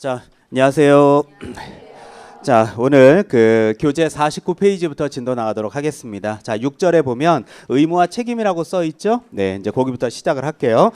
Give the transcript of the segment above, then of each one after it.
자, 안녕하세요. 자, 오늘 그 교재 49페이지부터 진도 나가도록 하겠습니다. 자, 6절에 보면 의무와 책임이라고 써 있죠? 네, 이제 거기부터 시작을 할게요.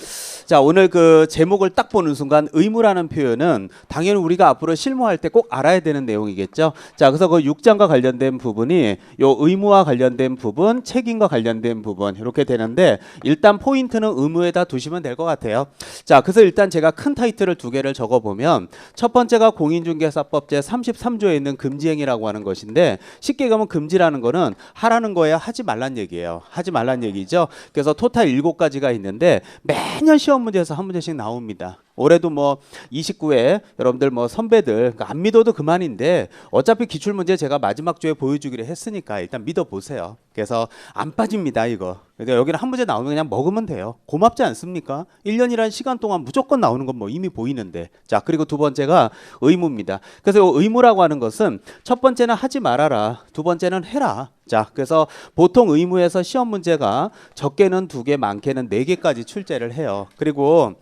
자, 오늘 그 제목을 딱 보는 순간 의무라는 표현은 당연히 우리가 앞으로 실무할 때 꼭 알아야 되는 내용이겠죠? 자, 그래서 그 6장과 관련된 부분이 요 의무와 관련된 부분, 책임과 관련된 부분 이렇게 되는데 일단 포인트는 의무에다 두시면 될 것 같아요. 자, 그래서 일단 제가 큰 타이틀을 두 개를 적어 보면 첫 번째가 공인중개사법 제 33조에 있는 금지행위라고 하는 것인데 쉽게 가면 금지라는 거는 하라는 거야 하지 말란 얘기예요. 하지 말란 얘기죠. 그래서 토탈 7가지가 있는데 매년 시험 문제에서 한 문제씩 나옵니다. 올해도 뭐 29회 여러분들 뭐 선배들 안 믿어도 그만인데 어차피 기출문제 제가 마지막 주에 보여주기로 했으니까 일단 믿어보세요. 그래서 안 빠집니다 이거. 그러니까 여기는 한 문제 나오면 그냥 먹으면 돼요. 고맙지 않습니까? 1년이라는 시간 동안 무조건 나오는 건 뭐 이미 보이는데. 자, 그리고 두 번째가 의무입니다. 그래서 의무라고 하는 것은 첫 번째는 하지 말아라. 두 번째는 해라. 자, 그래서 보통 의무에서 시험 문제가 적게는 2개, 많게는 4개까지 출제를 해요. 그리고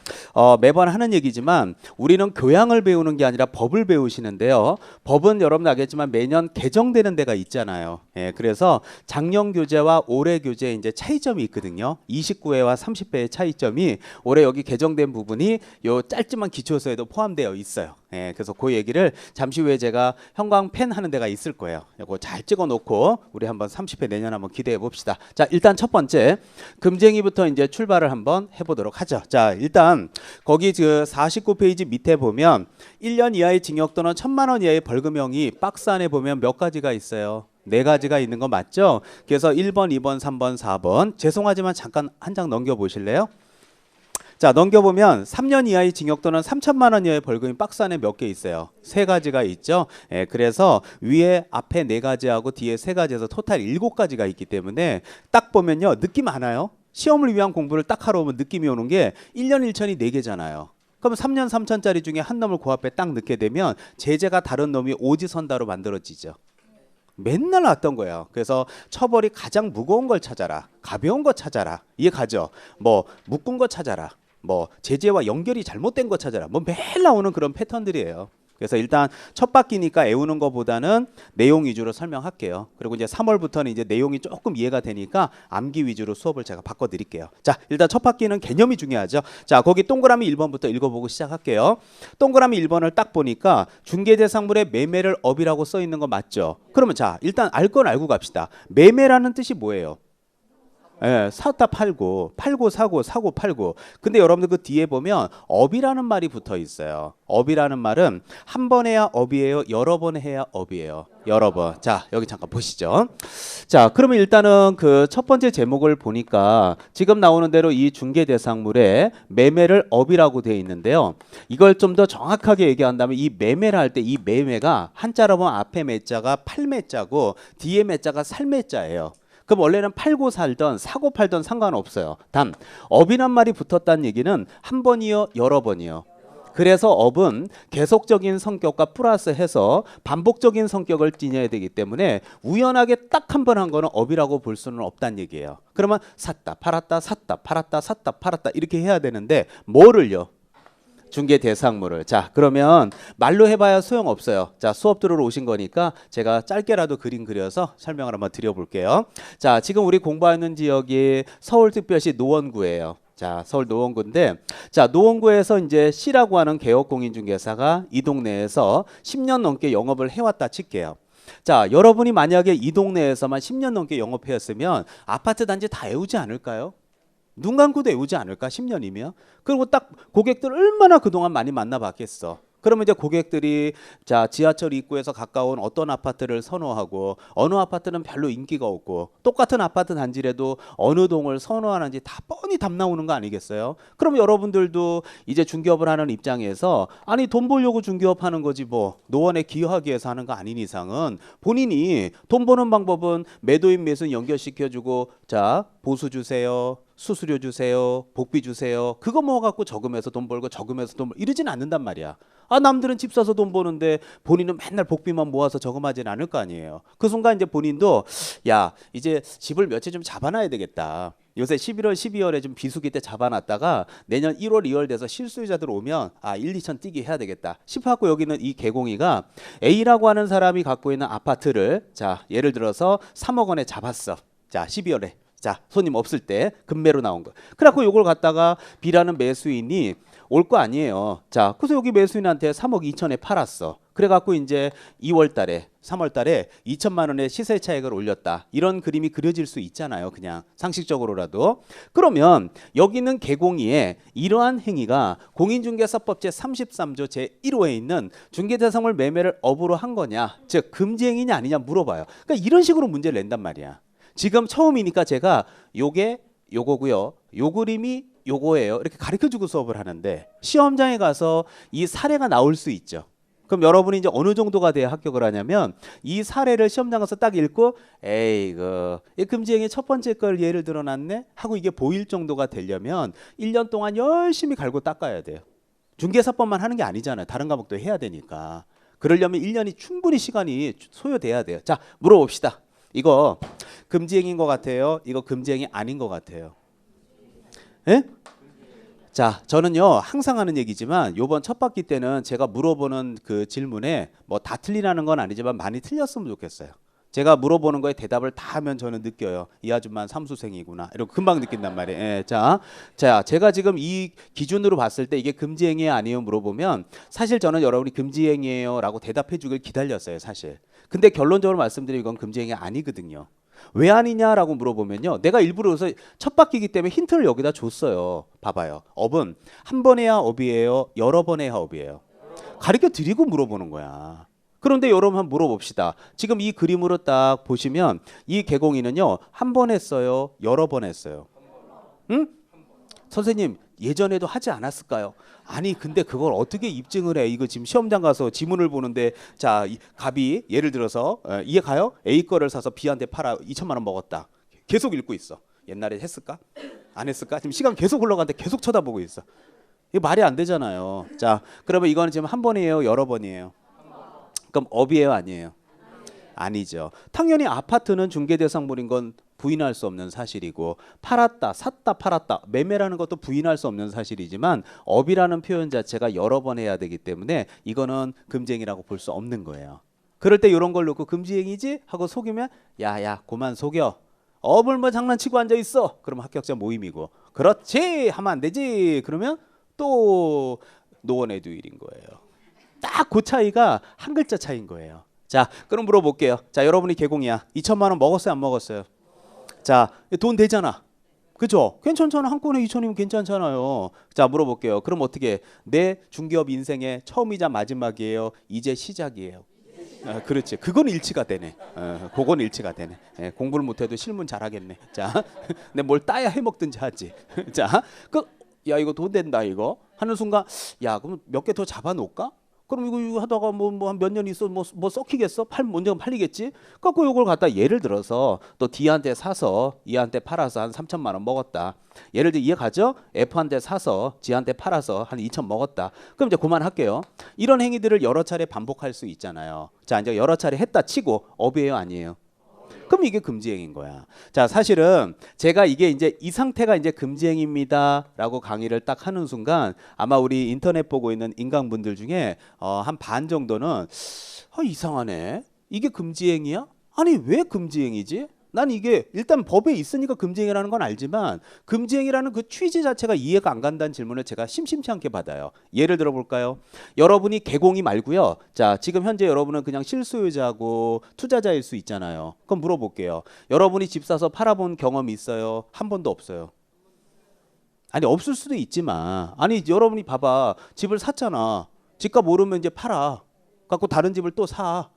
매번 하는 얘기지만 우리는 교양을 배우는 게 아니라 법을 배우시는데요. 법은 여러분 알겠지만 매년 개정되는 데가 있잖아요. 예, 그래서 작년 교재와 올해 교재에 이제 차이점이 있거든요. 29회와 30회의 차이점이 올해 여기 개정된 부분이 요 짧지만 기초서에도 포함되어 있어요. 예, 그래서 그 얘기를 잠시 후에 제가 형광펜 하는 데가 있을 거예요. 이거 잘 찍어 놓고 우리 한번 30회 내년 한번 기대해 봅시다. 자, 일단 첫 번째 금쟁이부터 이제 출발을 한번 해보도록 하죠. 자, 일단 거기 그 49페이지 밑에 보면 1년 이하의 징역 또는 1,000만 원 이하의 벌금형이 박스 안에 보면 몇 가지가 있어요. 4가지가 있는 거 맞죠? 그래서 1번, 2번, 3번, 4번. 죄송하지만 잠깐 한 장 넘겨 보실래요? 자, 넘겨보면 3년 이하의 징역 또는 3,000만 원 이하의 벌금이 박스 안에 몇 개 있어요? 3가지가 있죠. 예, 그래서 위에 앞에 4가지하고 뒤에 3가지에서 토탈 7가지가 있기 때문에 딱 보면요. 느낌 안 와요? 시험을 위한 공부를 딱 하러 오면 느낌이 오는 게 1년 1천이 4개잖아요. 그럼 3년 3천짜리 중에 한 놈을 그 앞에 딱 넣게 되면 제재가 다른 놈이 오지선다로 만들어지죠. 맨날 왔던 거예요. 그래서 처벌이 가장 무거운 걸 찾아라. 가벼운 거 찾아라. 이해 가죠? 뭐 묶은 거 찾아라. 뭐 제재와 연결이 잘못된 거 찾아라. 뭐 매일 나오는 그런 패턴들이에요. 그래서 일단 첫 바퀴니까 애우는 것보다는 내용 위주로 설명할게요. 그리고 이제 3월부터는 이제 내용이 조금 이해가 되니까 암기 위주로 수업을 제가 바꿔드릴게요. 자, 일단 첫 바퀴는 개념이 중요하죠. 자, 거기 동그라미 1번부터 읽어보고 시작할게요. 동그라미 1번을 딱 보니까 중개대상물의 매매를 업이라고 써 있는 거 맞죠? 그러면 자, 일단 알 건 알고 갑시다. 매매라는 뜻이 뭐예요? 예, 샀다 팔고, 팔고 사고, 사고 팔고. 근데 여러분들 그 뒤에 보면 업이라는 말이 붙어 있어요. 업이라는 말은 한 번 해야 업이에요. 여러 번 해야 업이에요. 여러 번. 자, 여기 잠깐 보시죠. 자, 그러면 일단은 그 첫 번째 제목을 보니까 지금 나오는 대로 이 중개대상물의 매매를 업이라고 되어 있는데요. 이걸 좀 더 정확하게 얘기한다면 이 매매를 할 때 이 매매가 한자로 보면 앞에 매자가 팔매자고 뒤에 매자가 살매자예요. 그럼 원래는 팔고 살던 사고 팔던 상관없어요. 단 업이란 말이 붙었다는 얘기는 한 번이요 여러 번이요. 그래서 업은 계속적인 성격과 플러스해서 반복적인 성격을 띠녀야 되기 때문에 우연하게 딱 한 번 한 거는 업이라고 볼 수는 없다는 얘기예요. 그러면 샀다 팔았다 샀다 팔았다 샀다 팔았다 이렇게 해야 되는데 뭐를요? 중개 대상물을. 자, 그러면 말로 해봐야 소용없어요. 자, 수업 들으러 오신 거니까 제가 짧게라도 그림 그려서 설명을 한번 드려볼게요. 자, 지금 우리 공부하는 지역이 서울특별시 노원구예요. 자, 서울 노원구인데, 자, 노원구에서 이제 C라고 하는 개업공인중개사가 이 동네에서 10년 넘게 영업을 해왔다 칠게요. 자, 여러분이 만약에 이 동네에서만 10년 넘게 영업했으면 아파트 단지 다 애우지 않을까요? 눈 감고도 애우지 않을까? 10년이면. 그리고 딱 고객들 얼마나 그동안 많이 만나봤겠어. 그러면 이제 고객들이 자, 지하철 입구에서 가까운 어떤 아파트를 선호하고 어느 아파트는 별로 인기가 없고 똑같은 아파트 단지라도 어느 동을 선호하는지 다 뻔히 답 나오는 거 아니겠어요? 그럼 여러분들도 이제 중개업을 하는 입장에서 아니 돈 벌려고 중개업 하는 거지 뭐 노원에 기여하기 위해서 하는 거 아닌 이상은 본인이 돈 버는 방법은 매도인 매수인 연결시켜주고 자, 보수 주세요. 수수료 주세요. 복비 주세요. 그거 모아갖고 저금해서 돈 벌고 저금해서 돈 벌고 이러진 않는단 말이야. 아, 남들은 집 사서 돈 버는데 본인은 맨날 복비만 모아서 저금하진 않을 거 아니에요. 그 순간 이제 본인도 야, 이제 집을 몇 채 좀 잡아놔야 되겠다. 요새 11월, 12월에 좀 비수기 때 잡아놨다가 내년 1월, 2월 돼서 실수요자들 오면 1, 2천 뛰기 해야 되겠다 싶어갖고 여기는 이 개공이가 A라고 하는 사람이 갖고 있는 아파트를 자 예를 들어서 3억 원에 잡았어. 자 12월에 자 손님 없을 때 급매로 나온 거. 그래갖고 요걸 갖다가 B라는 매수인이 올 거 아니에요. 자 그래서 여기 매수인한테 3억 2천에 팔았어. 그래갖고 이제 2월 달에 3월 달에 2천만 원의 시세 차익을 올렸다. 이런 그림이 그려질 수 있잖아요. 그냥 상식적으로라도. 그러면 여기는 개공이에 이러한 행위가 공인중개사법 제33조 제1호에 있는 중개대상물 매매를 업으로 한 거냐, 즉 금지행위냐 아니냐 물어봐요. 그러니까 이런 식으로 문제를 낸단 말이야. 지금 처음이니까 제가 요게 요거고요. 요 그림이 요거예요. 이렇게 가르쳐주고 수업을 하는데 시험장에 가서 이 사례가 나올 수 있죠. 그럼 여러분이 이제 어느 정도가 돼야 합격을 하냐면 이 사례를 시험장 가서 딱 읽고 에이 이 금지행위 첫 번째 걸 예를 들어놨네 하고 이게 보일 정도가 되려면 1년 동안 열심히 갈고 닦아야 돼요. 중개사법만 하는 게 아니잖아요. 다른 과목도 해야 되니까. 그러려면 1년이 충분히 시간이 소요돼야 돼요. 자 물어봅시다. 이거 금지행위인 것 같아요? 이거 금지행위 아닌 것 같아요? 예? 자, 저는요 항상 하는 얘기지만 요번 첫 바퀴 때는 제가 물어보는 그 질문에 뭐 다 틀리라는 건 아니지만 많이 틀렸으면 좋겠어요. 제가 물어보는 거에 대답을 다 하면 저는 느껴요. 이 아줌마는 삼수생이구나. 이렇게 금방 느낀단 말이에요. 예, 자, 제가 지금 이 기준으로 봤을 때 이게 금지행위 아니에요 물어보면 사실 저는 여러분이 금지행위예요라고 대답해 주길 기다렸어요 사실. 근데 결론적으로 말씀드리면 이건 금지행위 아니거든요. 왜 아니냐라고 물어보면요. 내가 일부러 그래서 첫 바퀴이기 때문에 힌트를 여기다 줬어요. 봐봐요. 업은 한 번 해야 업이에요? 여러 번 해야 업이에요? 가르쳐 드리고 물어보는 거야. 그런데 여러분 한번 물어봅시다. 지금 이 그림으로 딱 보시면 이 개공이는요. 한 번 했어요? 여러 번 했어요? 응? 선생님 예전에도 하지 않았을까요? 아니 근데 그걸 어떻게 입증을 해? 이거 지금 시험장 가서 지문을 보는데 자 갑이 예를 들어서 이해 가요? A 거를 사서 B한테 팔아 2천만 원 먹었다. 계속 읽고 있어. 옛날에 했을까? 안 했을까? 지금 시간 계속 흘러가는데 계속 쳐다보고 있어. 이거 말이 안 되잖아요. 자 그러면 이거는 지금 한 번이에요? 여러 번이에요? 그럼 업이에요? 아니에요? 아니죠. 당연히 아파트는 중개대상물인 건 부인할 수 없는 사실이고 팔았다, 샀다, 팔았다, 매매라는 것도 부인할 수 없는 사실이지만 업이라는 표현 자체가 여러 번 해야 되기 때문에 이거는 금지행위라고 볼 수 없는 거예요. 그럴 때 이런 걸 놓고 금지행위지 하고 속이면 야야 그만 속여. 업을 뭐 장난치고 앉아 있어. 그러면 합격자 모임이고 그렇지 하면 안 되지. 그러면 또 노원의 두일인 거예요. 딱 그 차이가 한 글자 차이인 거예요. 자 그럼 물어볼게요. 자 여러분이 개공이야. 2천만 원 먹었어요 안 먹었어요? 자 돈 되잖아. 그죠? 괜찮잖아. 한 건에 2천이면 괜찮잖아요. 자 물어볼게요. 그럼 어떻게 내 중개업 인생의 처음이자 마지막이에요? 이제 시작이에요? 그렇지. 그건 일치가 되네. 그건 일치가 되네. 공부를 못해도 실문 잘하겠네. 자, 근데 뭘 따야 해먹든지 하지. 자, 야 이거 돈 된다 이거 하는 순간 야 그럼 몇 개 더 잡아놓을까? 그럼 이거 하다가 뭐 한 몇 년 있어 뭐 썩히겠어? 먼저 팔리겠지? 갖고 이걸 갖다 예를 들어서 또 D한테 사서 E한테 팔아서 한 3천만 원 먹었다. 예를 들어 이해 가죠? F한테 사서 G한테 팔아서 한 2천 먹었다. 그럼 이제 그만할게요. 이런 행위들을 여러 차례 반복할 수 있잖아요. 자 이제 여러 차례 했다 치고 업이에요 아니에요? 그럼 이게 금지행위인 거야. 자, 사실은 제가 이게 이제 이 상태가 이제 금지행위입니다라고 강의를 딱 하는 순간 아마 우리 인터넷 보고 있는 인강분들 중에 한 반 정도는 이상하네. 이게 금지행위야? 아니 왜 금지행위지? 난 이게 일단 법에 있으니까 금지행위라는 건 알지만 금지행위라는 그 취지 자체가 이해가 안 간다는 질문을 제가 심심치 않게 받아요. 예를 들어 볼까요? 여러분이 개공이 말고요. 자, 지금 현재 여러분은 그냥 실소유자고 투자자일 수 있잖아요. 그럼 물어볼게요. 여러분이 집 사서 팔아본 경험이 있어요? 한 번도 없어요. 아니 없을 수도 있지만 아니 여러분이 봐봐. 집을 샀잖아. 집값 오르면 이제 팔아. 갖고 다른 집을 또 사.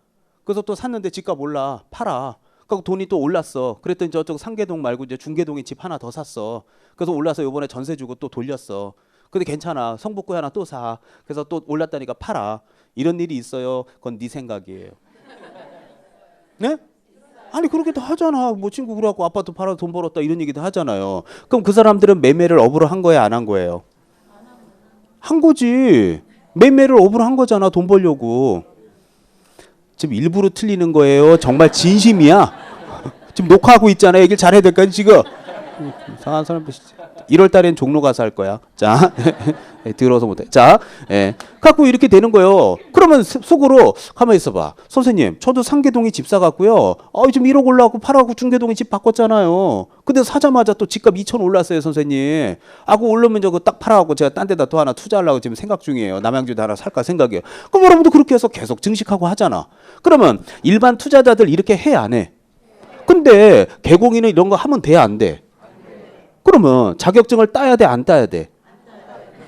그래서 또 샀는데 집값 올라. 팔아. 그리고 돈이 또 올랐어. 그랬더니 저쪽 상계동 말고 이제 중계동에 집 하나 더 샀어. 그래서 올라서 이번에 전세 주고 또 돌렸어. 근데 괜찮아. 성북구에 하나 또 사. 그래서 또 올랐다니까 팔아. 이런 일이 있어요. 그건 네 생각이에요. 네? 아니 그렇게도 하잖아. 뭐 친구 그래갖고 아파트 팔아서 돈 벌었다 이런 얘기도 하잖아요. 그럼 그 사람들은 매매를 업으로 한 거예요? 안 한 거예요? 한 거지. 매매를 업으로 한 거잖아. 돈 벌려고. 지금 일부러 틀리는 거예요? 정말 진심이야? 지금 녹화하고 있잖아요. 얘기를 잘해야 될까요 지금? 상한 사람 1월 달엔 종로 가서 할 거야. 자, 들어서 못해. 자, 갖고 이렇게 되는 거예요. 그러면 속으로 가만히 있어봐. 선생님, 저도 상계동에 집 사갖고요. 좀 1억 올라갖고 팔아갖고 중계동에 집 바꿨잖아요. 근데 사자마자 또 집값 2천 올랐어요, 선생님. 그 오르면 저거 딱 팔아갖고 제가 딴 데다 또 하나 투자하려고 지금 생각 중이에요. 남양주도 하나 살까 생각이에요. 그럼 여러분도 그렇게 해서 계속 증식하고 하잖아. 그러면 일반 투자자들 이렇게 해, 안 해? 근데 개공인은 이런 거 하면 돼, 안 돼? 그러면 자격증을 따야 돼, 안 따야 돼?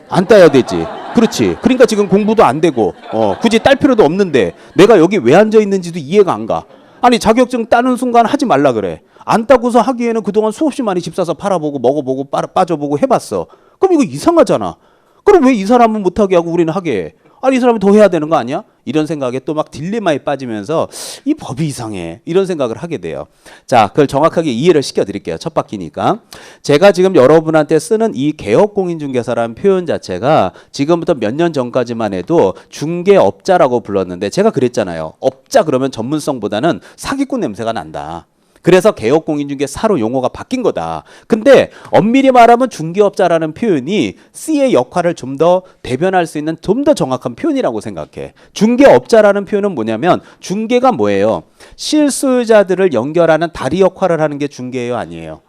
안 따야 되지. 그렇지. 그러니까 지금 공부도 안 되고 굳이 딸 필요도 없는데 내가 여기 왜 앉아 있는지도 이해가 안 가. 아니 자격증 따는 순간 하지 말라 그래. 안 따고서 하기에는 그동안 수없이 많이 집 사서 팔아보고 먹어보고 빠져보고 해봤어. 그럼 이거 이상하잖아. 그럼 왜 이 사람은 못하게 하고 우리는 하게 해? 아니 이 사람이 더 해야 되는 거 아니야? 이런 생각에 또 막 딜레마에 빠지면서 이 법이 이상해 이런 생각을 하게 돼요. 자, 그걸 정확하게 이해를 시켜드릴게요. 첫 바퀴니까. 제가 지금 여러분한테 쓰는 이 개업공인중개사라는 표현 자체가 지금부터 몇 년 전까지만 해도 중개업자라고 불렀는데 제가 그랬잖아요. 업자 그러면 전문성보다는 사기꾼 냄새가 난다. 그래서 개업공인중개사로 용어가 바뀐 거다. 근데 엄밀히 말하면 중개업자라는 표현이 C의 역할을 좀 더 대변할 수 있는 좀 더 정확한 표현이라고 생각해. 중개업자라는 표현은 뭐냐면 중개가 뭐예요? 실수요자들을 연결하는 다리 역할을 하는 게 중개예요, 아니에요?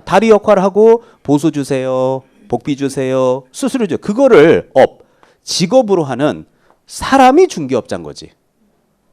다리 역할을 하고 보수 주세요, 복비 주세요, 수수료 주세요. 그거를 직업으로 하는 사람이 중개업자인 거지.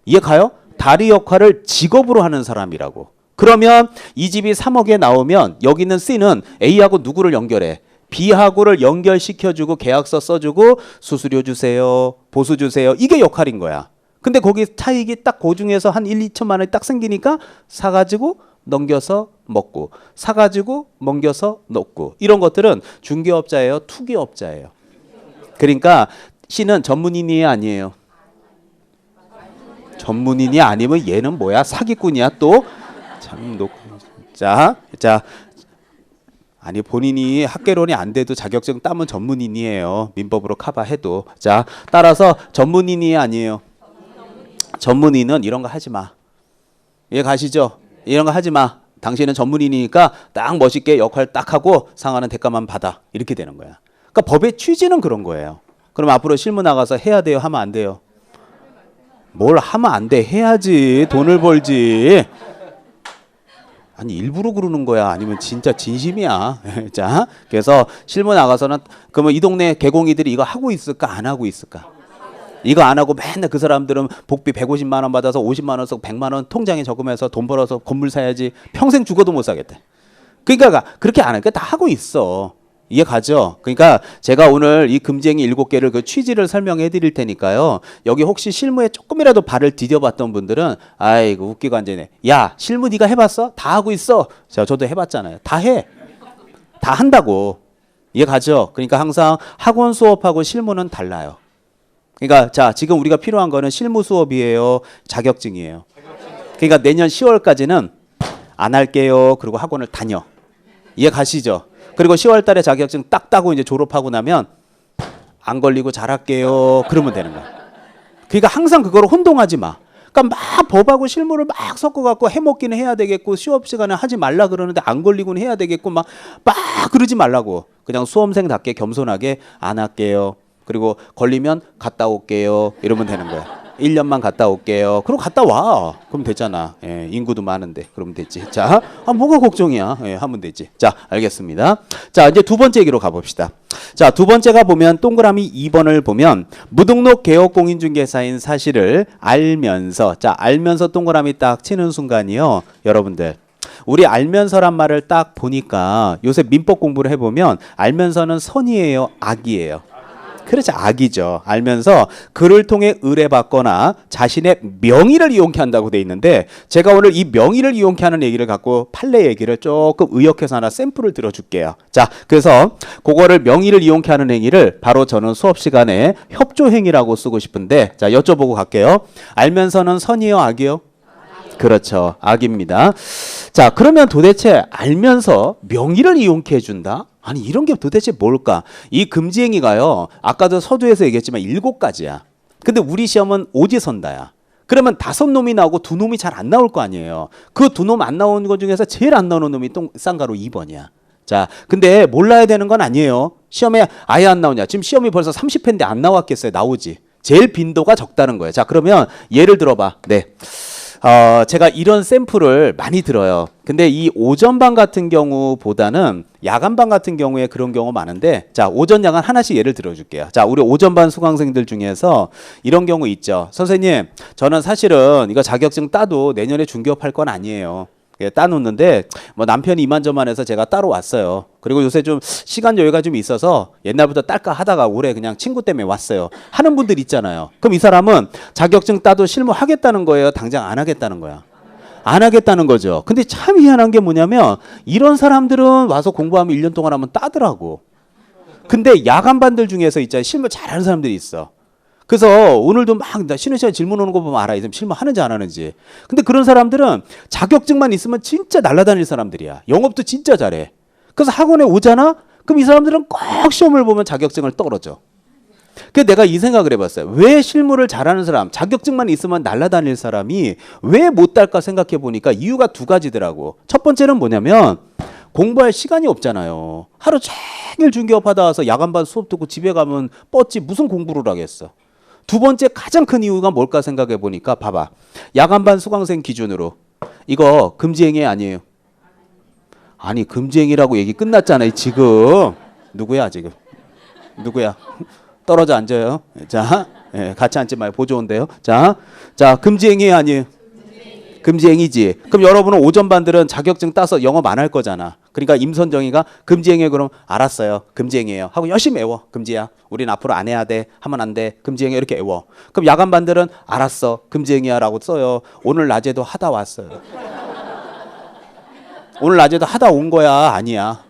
이해 가요? 다리 역할을 직업으로 하는 사람이라고. 그러면 이 집이 3억에 나오면 여기 있는 C는 A하고 누구를 연결해? B하고를 연결시켜주고 계약서 써주고 수수료 주세요, 보수 주세요. 이게 역할인 거야. 근데 거기 차익이 딱 그 중에서 한 1, 2천만 원이 딱 생기니까 사가지고 넘겨서 먹고 사가지고 넘겨서 넣고 이런 것들은 중개업자예요, 투기업자예요. 그러니까 C는 전문인이에요, 아니에요? 전문인이 아니면 얘는 뭐야? 사기꾼이야 또? 참 놓고 자 아니 본인이 학개론이 안 돼도 자격증 따면 전문인이에요. 민법으로 커버해도. 자, 따라서 전문인이 아니에요. 전문인은 이런 거 하지 마. 이해 가시죠? 이런 거 하지 마. 당신은 전문인이니까 딱 멋있게 역할 딱 하고 상하는 대가만 받아. 이렇게 되는 거야. 그러니까 법의 취지는 그런 거예요. 그럼 앞으로 실무 나가서 해야 돼요? 하면 안 돼요? 뭘 하면 안 돼? 해야지. 돈을 벌지. 아니 일부러 그러는 거야? 아니면 진짜 진심이야? 자, 그래서 실무 나가서는 그러면 이 동네 개공이들이 이거 하고 있을까? 안 하고 있을까? 이거 안 하고 맨날 그 사람들은 복비 150만 원 받아서 50만 원 쓰고 100만 원 통장에 적으면서 돈 벌어서 건물 사야지 평생 죽어도 못 사겠대. 그러니까 그렇게 안 하니까 다 하고 있어. 이해 가죠? 그러니까 제가 오늘 이 금지행위 7개를 그 취지를 설명해 드릴 테니까요. 여기 혹시 실무에 조금이라도 발을 디뎌봤던 분들은 아이고 웃기고 앉아있네. 야 실무 네가 해봤어? 다 하고 있어. 자 저도 해봤잖아요. 다 해. 다 한다고. 이해 가죠? 그러니까 항상 학원 수업하고 실무는 달라요. 그러니까 자 지금 우리가 필요한 거는 실무 수업이에요, 자격증이에요. 그러니까 내년 10월까지는 안 할게요. 그리고 학원을 다녀. 이해 가시죠? 그리고 10월 달에 자격증 딱 따고 이제 졸업하고 나면 안 걸리고 잘할게요. 그러면 되는 거야. 그러니까 항상 그거를 혼동하지 마. 그러니까 막 법하고 실무를 막 섞어갖고 해먹기는 해야 되겠고 수업 시간에 하지 말라 그러는데 안 걸리고는 해야 되겠고 막 그러지 말라고. 그냥 수험생답게 겸손하게 안 할게요. 그리고 걸리면 갔다 올게요. 이러면 되는 거야. 1년만 갔다 올게요. 그럼 갔다 와. 그럼 되잖아. 예, 인구도 많은데. 그러면 되지. 자, 뭐가 걱정이야. 예, 하면 되지. 자, 알겠습니다. 자, 이제 두 번째 얘기로 가봅시다. 자, 두 번째가 보면 동그라미 2번을 보면 무등록 개업공인중개사인 사실을 알면서 자, 알면서 동그라미 딱 치는 순간이요. 여러분들. 우리 알면서란 말을 딱 보니까 요새 민법 공부를 해보면 알면서는 선이에요, 악이에요? 그렇죠. 악이죠. 알면서 그를 통해 의뢰받거나 자신의 명의를 이용케 한다고 돼 있는데 제가 오늘 이 명의를 이용케 하는 얘기를 갖고 판례 얘기를 조금 의역해서 하나 샘플을 들어줄게요. 자, 그래서 그거를 명의를 이용케 하는 행위를 바로 저는 수업 시간에 협조행위라고 쓰고 싶은데 자, 여쭤보고 갈게요. 알면서는 선이요, 악이요? 그렇죠. 악입니다. 자, 그러면 도대체 알면서 명의를 이용케 해준다? 아니 이런 게 도대체 뭘까? 이 금지행위가요. 아까도 서두에서 얘기했지만 7가지야. 근데 우리 시험은 오지선다야. 그러면 5놈이 나오고 2놈이 잘 안 나올 거 아니에요. 그 2놈 안 나오는 것 중에서 제일 안 나오는 놈이 쌍가로 2번이야. 자, 근데 몰라야 되는 건 아니에요. 시험에 아예 안 나오냐. 지금 시험이 벌써 30회인데 안 나왔겠어요. 나오지. 제일 빈도가 적다는 거예요. 자, 그러면 예를 들어봐. 네. 제가 이런 샘플을 많이 들어요. 근데 이 오전반 같은 경우보다는 야간반 같은 경우에 그런 경우 많은데, 자, 오전 야간 하나씩 예를 들어줄게요. 자, 우리 오전반 수강생들 중에서 이런 경우 있죠. 선생님, 저는 사실은 이거 자격증 따도 내년에 중개업할 건 아니에요. 예, 따놓는데 뭐 남편이 이만저만해서 제가 따로 왔어요. 그리고 요새 좀 시간 여유가 좀 있어서 옛날부터 딸까 하다가 올해 그냥 친구 때문에 왔어요. 하는 분들 있잖아요. 그럼 이 사람은 자격증 따도 실무하겠다는 거예요? 당장 안 하겠다는 거야? 안 하겠다는 거죠. 근데 참 희한한 게 뭐냐면 이런 사람들은 와서 공부하면 1년 동안 하면 따더라고. 근데 야간반들 중에서 있잖아요. 실무 잘하는 사람들이 있어. 그래서 오늘도 막 쉬는 시간에 질문 오는 거 보면 알아. 실무하는지 안 하는지. 근데 그런 사람들은 자격증만 있으면 진짜 날아다닐 사람들이야. 영업도 진짜 잘해. 그래서 학원에 오잖아? 그럼 이 사람들은 꼭 시험을 보면 자격증을 떨어져. 그래서 내가 이 생각을 해봤어요. 왜 실무를 잘하는 사람, 자격증만 있으면 날아다닐 사람이 왜 못 딸까 생각해 보니까 이유가 두 가지더라고. 첫 번째는 뭐냐면 공부할 시간이 없잖아요. 하루 종일 중개업 하다 와서 야간반 수업 듣고 집에 가면 뻗지 무슨 공부를 하겠어. 두 번째 가장 큰 이유가 뭘까 생각해 보니까 봐봐. 야간반 수강생 기준으로 이거 금지행위 아니에요. 아니 금지행위라고 얘기 끝났잖아요. 지금 누구야 지금? 누구야? 떨어져 앉아요. 자, 예, 같이 앉지 말고 보조인데요. 자, 금지행위 아니에요. 금지행위지. 그럼 여러분은 오전반들은 자격증 따서 영업 안 할 거잖아. 그러니까 임선정이가 금지행위 그럼 알았어요. 금지행위예요. 하고 열심히 외워. 금지야. 우린 앞으로 안 해야 돼. 하면 안 돼. 금지행위 이렇게 외워. 그럼 야간반들은 알았어. 금지행위야라고 써요. 오늘 낮에도 하다 왔어요. 오늘 낮에도 하다 온 거야? 아니야.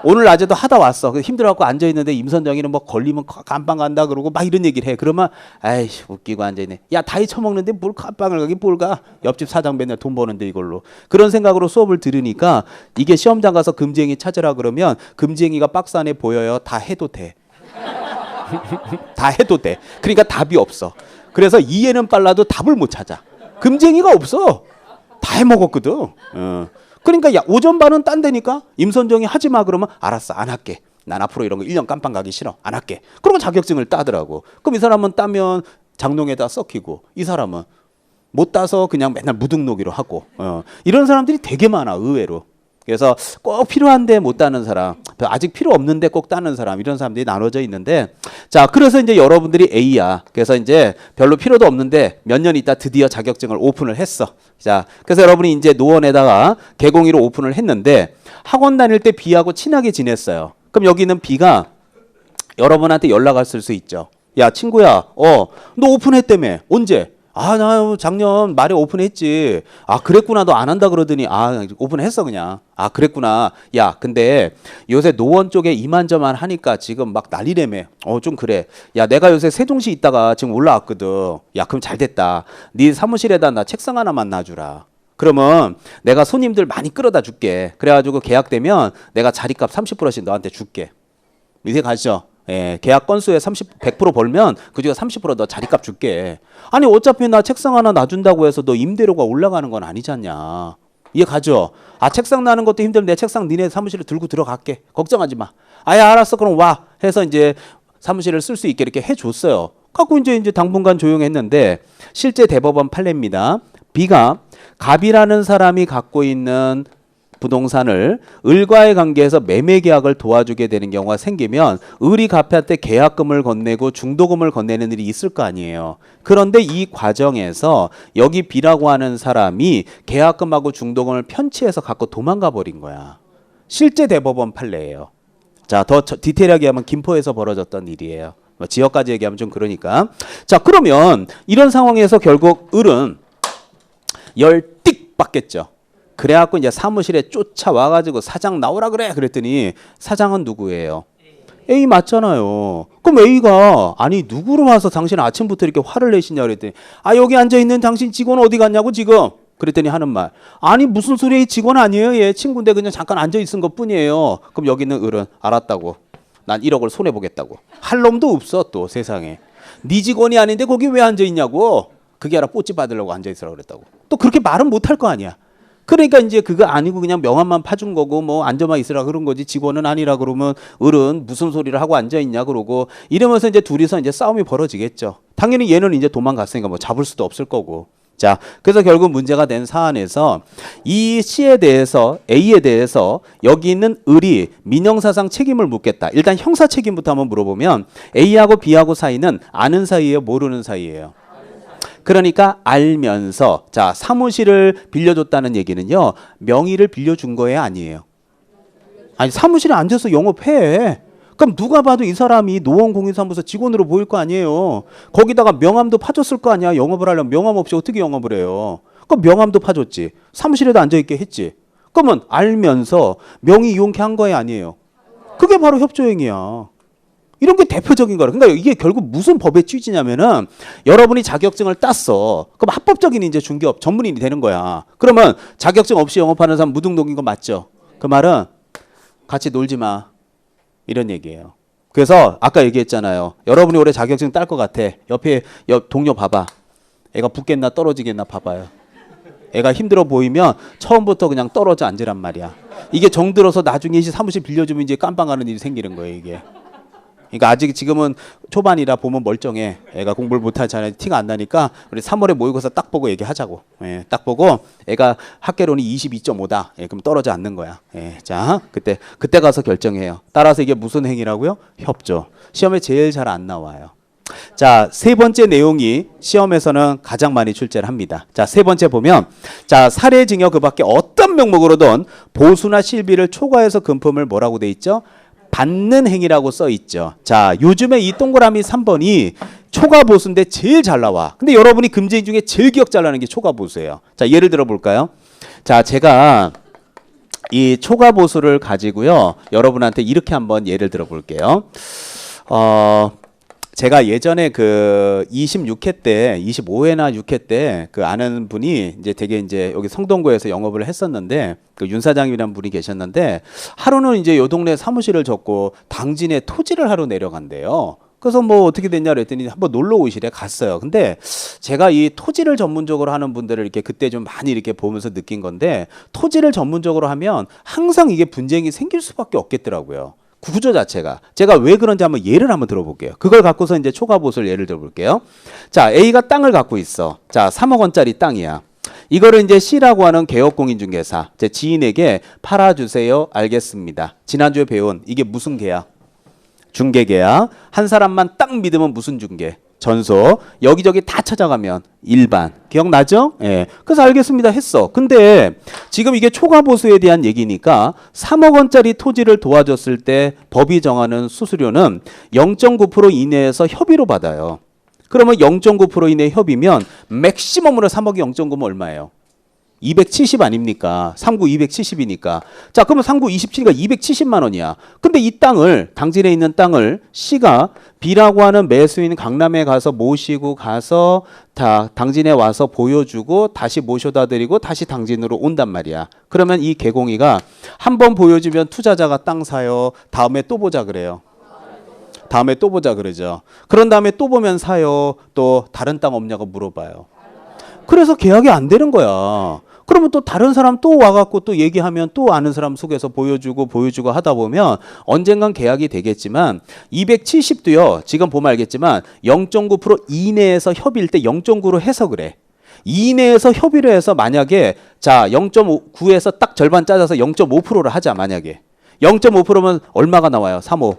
오늘 낮에도 하다 왔어. 힘들어갖고 앉아있는데 임선정이는 뭐 걸리면 감방 간다 그러고 막 이런 얘기를 해. 그러면 아이씨 웃기고 앉아있네. 야 다이 처먹는데 뭘 감방을 가긴 뭘 가. 옆집 사장 맨날 돈 버는데 이걸로. 그런 생각으로 수업을 들으니까 이게 시험장 가서 금지행위 찾으라 그러면 금지행위가 박스 안에 보여요. 다 해도 돼. 다 해도 돼. 그러니까 답이 없어. 그래서 이해는 빨라도 답을 못 찾아. 금지행위가 없어. 다 해먹었거든. 그러니까 야 오전반은 딴데니까 임선정이 하지 마 그러면 알았어 안 할게. 난 앞으로 이런 거 1년 깜빵 가기 싫어. 안 할게. 그러고 자격증을 따더라고. 그럼 이 사람은 따면 장롱에다 썩히고 이 사람은 못 따서 그냥 맨날 무등록이로 하고 이런 사람들이 되게 많아 의외로. 그래서 꼭 필요한데 못 따는 사람, 아직 필요 없는데 꼭 따는 사람 이런 사람들이 나눠져 있는데 자 그래서 이제 여러분들이 A야. 그래서 이제 별로 필요도 없는데 몇 년 있다 드디어 자격증을 오픈을 했어. 자 그래서 여러분이 이제 노원에다가 개공이로 오픈을 했는데 학원 다닐 때 B하고 친하게 지냈어요. 그럼 여기는 B가 여러분한테 연락 왔을 수 있죠. 야 친구야, 너 오픈했다며. 언제? 나 작년 말에 오픈했지. 그랬구나. 너 안 한다 그러더니 오픈했어 그냥. 그랬구나. 야 근데 요새 노원 쪽에 이만저만 하니까 지금 막 난리라며. 좀 그래. 야 내가 요새 세종시 있다가 지금 올라왔거든. 야 그럼 잘 됐다. 네 사무실에다 나 책상 하나만 놔주라. 그러면 내가 손님들 많이 끌어다 줄게. 그래가지고 계약되면 내가 자리값 30%씩 너한테 줄게. 이제 가시죠. 예, 계약 건수에 100% 벌면 그중에 30% 너 자리값 줄게. 아니 어차피 나 책상 하나 놔준다고 해서 너 임대료가 올라가는 건 아니잖냐. 이해 가죠? 책상 나는 것도 힘들면 내 책상 니네 사무실에 들고 들어갈게. 걱정하지 마. 알았어 그럼 와 해서 이제 사무실을 쓸 수 있게 이렇게 해줬어요. 갖고 이제 당분간 조용했는데 실제 대법원 판례입니다. B가 갑이라는 사람이 갖고 있는 부동산을 을과의 관계에서 매매 계약을 도와주게 되는 경우가 생기면 을이 갑한테 계약금을 건네고 중도금을 건네는 일이 있을 거 아니에요. 그런데 이 과정에서 여기 B라고 하는 사람이 계약금하고 중도금을 편취해서 갖고 도망가 버린 거야. 실제 대법원 판례예요. 자, 더 디테일하게 하면 김포에서 벌어졌던 일이에요. 지역까지 얘기하면 좀 그러니까. 자, 그러면 이런 상황에서 결국 을은 열띡 받겠죠. 그래갖고 이제 사무실에 쫓아와가지고 사장 나오라 그래 그랬더니 사장은 누구예요? A 맞잖아요. 그럼 A가 아니 누구로 와서 당신 아침부터 이렇게 화를 내시냐 그랬더니 여기 앉아있는 당신 직원 어디 갔냐고 지금 그랬더니 하는 말 아니 무슨 소리야 직원 아니에요 얘 친구인데 그냥 잠깐 앉아있은 것 뿐이에요. 그럼 여기 있는 을은 알았다고 난 1억을 손해보겠다고 할 놈도 없어 또 세상에 네 직원이 아닌데 거기 왜 앉아있냐고 그게 아니라 뽀찌 받으려고 앉아있으라고 그랬다고 또 그렇게 말은 못할 거 아니야. 그러니까 이제 그거 아니고 그냥 명함만 파준 거고 뭐 앉아만 있으라 그런 거지 직원은 아니라 그러면 을은 무슨 소리를 하고 앉아 있냐 그러고 이러면서 이제 둘이서 이제 싸움이 벌어지겠죠. 당연히 얘는 이제 도망갔으니까 뭐 잡을 수도 없을 거고. 자, 그래서 결국 문제가 된 사안에서 이 C에 대해서 A에 대해서 여기 있는 을이 민형사상 책임을 묻겠다. 일단 형사 책임부터 한번 물어보면 A하고 B하고 사이는 아는 사이예요, 모르는 사이예요. 그러니까 알면서 자 사무실을 빌려줬다는 얘기는요 명의를 빌려준 거예요 아니에요? 아니 사무실에 앉아서 영업해. 그럼 누가 봐도 이 사람이 노원공인사무소 직원으로 보일 거 아니에요. 거기다가 명함도 파줬을 거 아니야. 영업을 하려면 명함 없이 어떻게 영업을 해요. 그럼 명함도 파줬지. 사무실에도 앉아있게 했지. 그러면 알면서 명의 이용케 한 거예요 아니에요? 그게 바로 협조행위야. 이런 게 대표적인 거라. 그러니까 이게 결국 무슨 법의 취지냐면은 여러분이 자격증을 땄어. 그럼 합법적인 이제 중개업 전문인이 되는 거야. 그러면 자격증 없이 영업하는 사람 무등록인 거 맞죠? 그 말은 같이 놀지 마. 이런 얘기예요. 그래서 아까 얘기했잖아요. 여러분이 올해 자격증 딸 것 같아. 옆에 동료 봐봐. 애가 붙겠나 떨어지겠나 봐봐요. 애가 힘들어 보이면 처음부터 그냥 떨어져 앉으란 말이야. 이게 정들어서 나중에 사무실 빌려주면 이제 깜빵하는 일이 생기는 거예요 이게. 그러니까 아직 지금은 초반이라 보면 멀쩡해. 애가 공부를 못하잖아요. 티가 안 나니까 우리 3월에 모의고사 딱 보고 얘기하자고. 예, 딱 보고 애가 학계론이 22.5다. 예, 그럼 떨어져 앉는 거야. 예, 자 그때 가서 결정해요. 따라서 이게 무슨 행위라고요? 협조. 시험에 제일 잘 안 나와요. 자, 세 번째 내용이 시험에서는 가장 많이 출제를 합니다. 자, 세 번째 보면 자 사례 증여 그 밖에 어떤 명목으로든 보수나 실비를 초과해서 금품을 뭐라고 돼 있죠? 받는 행위라고 써 있죠. 자, 요즘에 이 동그라미 3번이 초과 보수인데 제일 잘 나와. 근데 여러분이 금제인 중에 제일 기억 잘 나는 게 초과 보수예요. 자, 예를 들어 볼까요? 자, 제가 이 초과 보수를 가지고요. 여러분한테 이렇게 한번 예를 들어 볼게요. 제가 예전에 그 26회 때, 25회나 6회 때 그 아는 분이 이제 되게 이제 여기 성동구에서 영업을 했었는데 그 윤 사장님이라는 분이 계셨는데 하루는 이제 요 동네 사무실을 접고 당진에 토지를 하러 내려간대요. 그래서 뭐 어떻게 됐냐 그랬더니 한번 놀러 오시래. 갔어요. 근데 제가 이 토지를 전문적으로 하는 분들을 이렇게 그때 좀 많이 이렇게 보면서 느낀 건데 토지를 전문적으로 하면 항상 이게 분쟁이 생길 수밖에 없겠더라고요. 구조 자체가. 제가 왜 그런지 한번 예를 한번 들어볼게요. 그걸 갖고서 이제 초과보수를 예를 들어볼게요. 자, A가 땅을 갖고 있어. 자, 3억 원짜리 땅이야. 이거를 이제 C라고 하는 개업공인중개사 제 지인에게 팔아주세요. 알겠습니다. 지난주에 배운 이게 무슨 계약? 중개계약. 한 사람만 딱 믿으면 무슨 중개? 전소. 여기저기 다 찾아가면 일반. 기억나죠? 예. 그래서 알겠습니다 했어. 근데 지금 이게 초과보수에 대한 얘기니까 3억 원짜리 토지를 도와줬을 때 법이 정하는 수수료는 0.9% 이내에서 협의로 받아요. 그러면 0.9% 이내 협의면 맥시멈으로 3억이 0.9면 얼마예요? 270 아닙니까? 상구 270이니까. 자, 그러면 상구 27이니까 270만 원이야. 근데 이 땅을, 당진에 있는 땅을 C가 B라고 하는 매수인 강남에 가서 모시고 가서 다 당진에 와서 보여주고 다시 모셔다 드리고 다시 당진으로 온단 말이야. 그러면 이 개공이가 한 번 보여주면 투자자가 땅 사요. 다음에 또 보자 그래요. 다음에 또 보자 그러죠. 그런 다음에 또 보면 사요. 또 다른 땅 없냐고 물어봐요. 그래서 계약이 안 되는 거야. 그러면 또 다른 사람 또 와갖고 또 얘기하면 또 아는 사람 속에서 보여주고 하다 보면 언젠간 계약이 되겠지만 270도요. 지금 보면 알겠지만 0.9% 이내에서 협의일 때 0.9로 해서 그래. 이내에서 협의를 해서 만약에 자 0.9에서 딱 절반 짜져서 0.5%를 하자 만약에 0.5%면 얼마가 나와요? 3호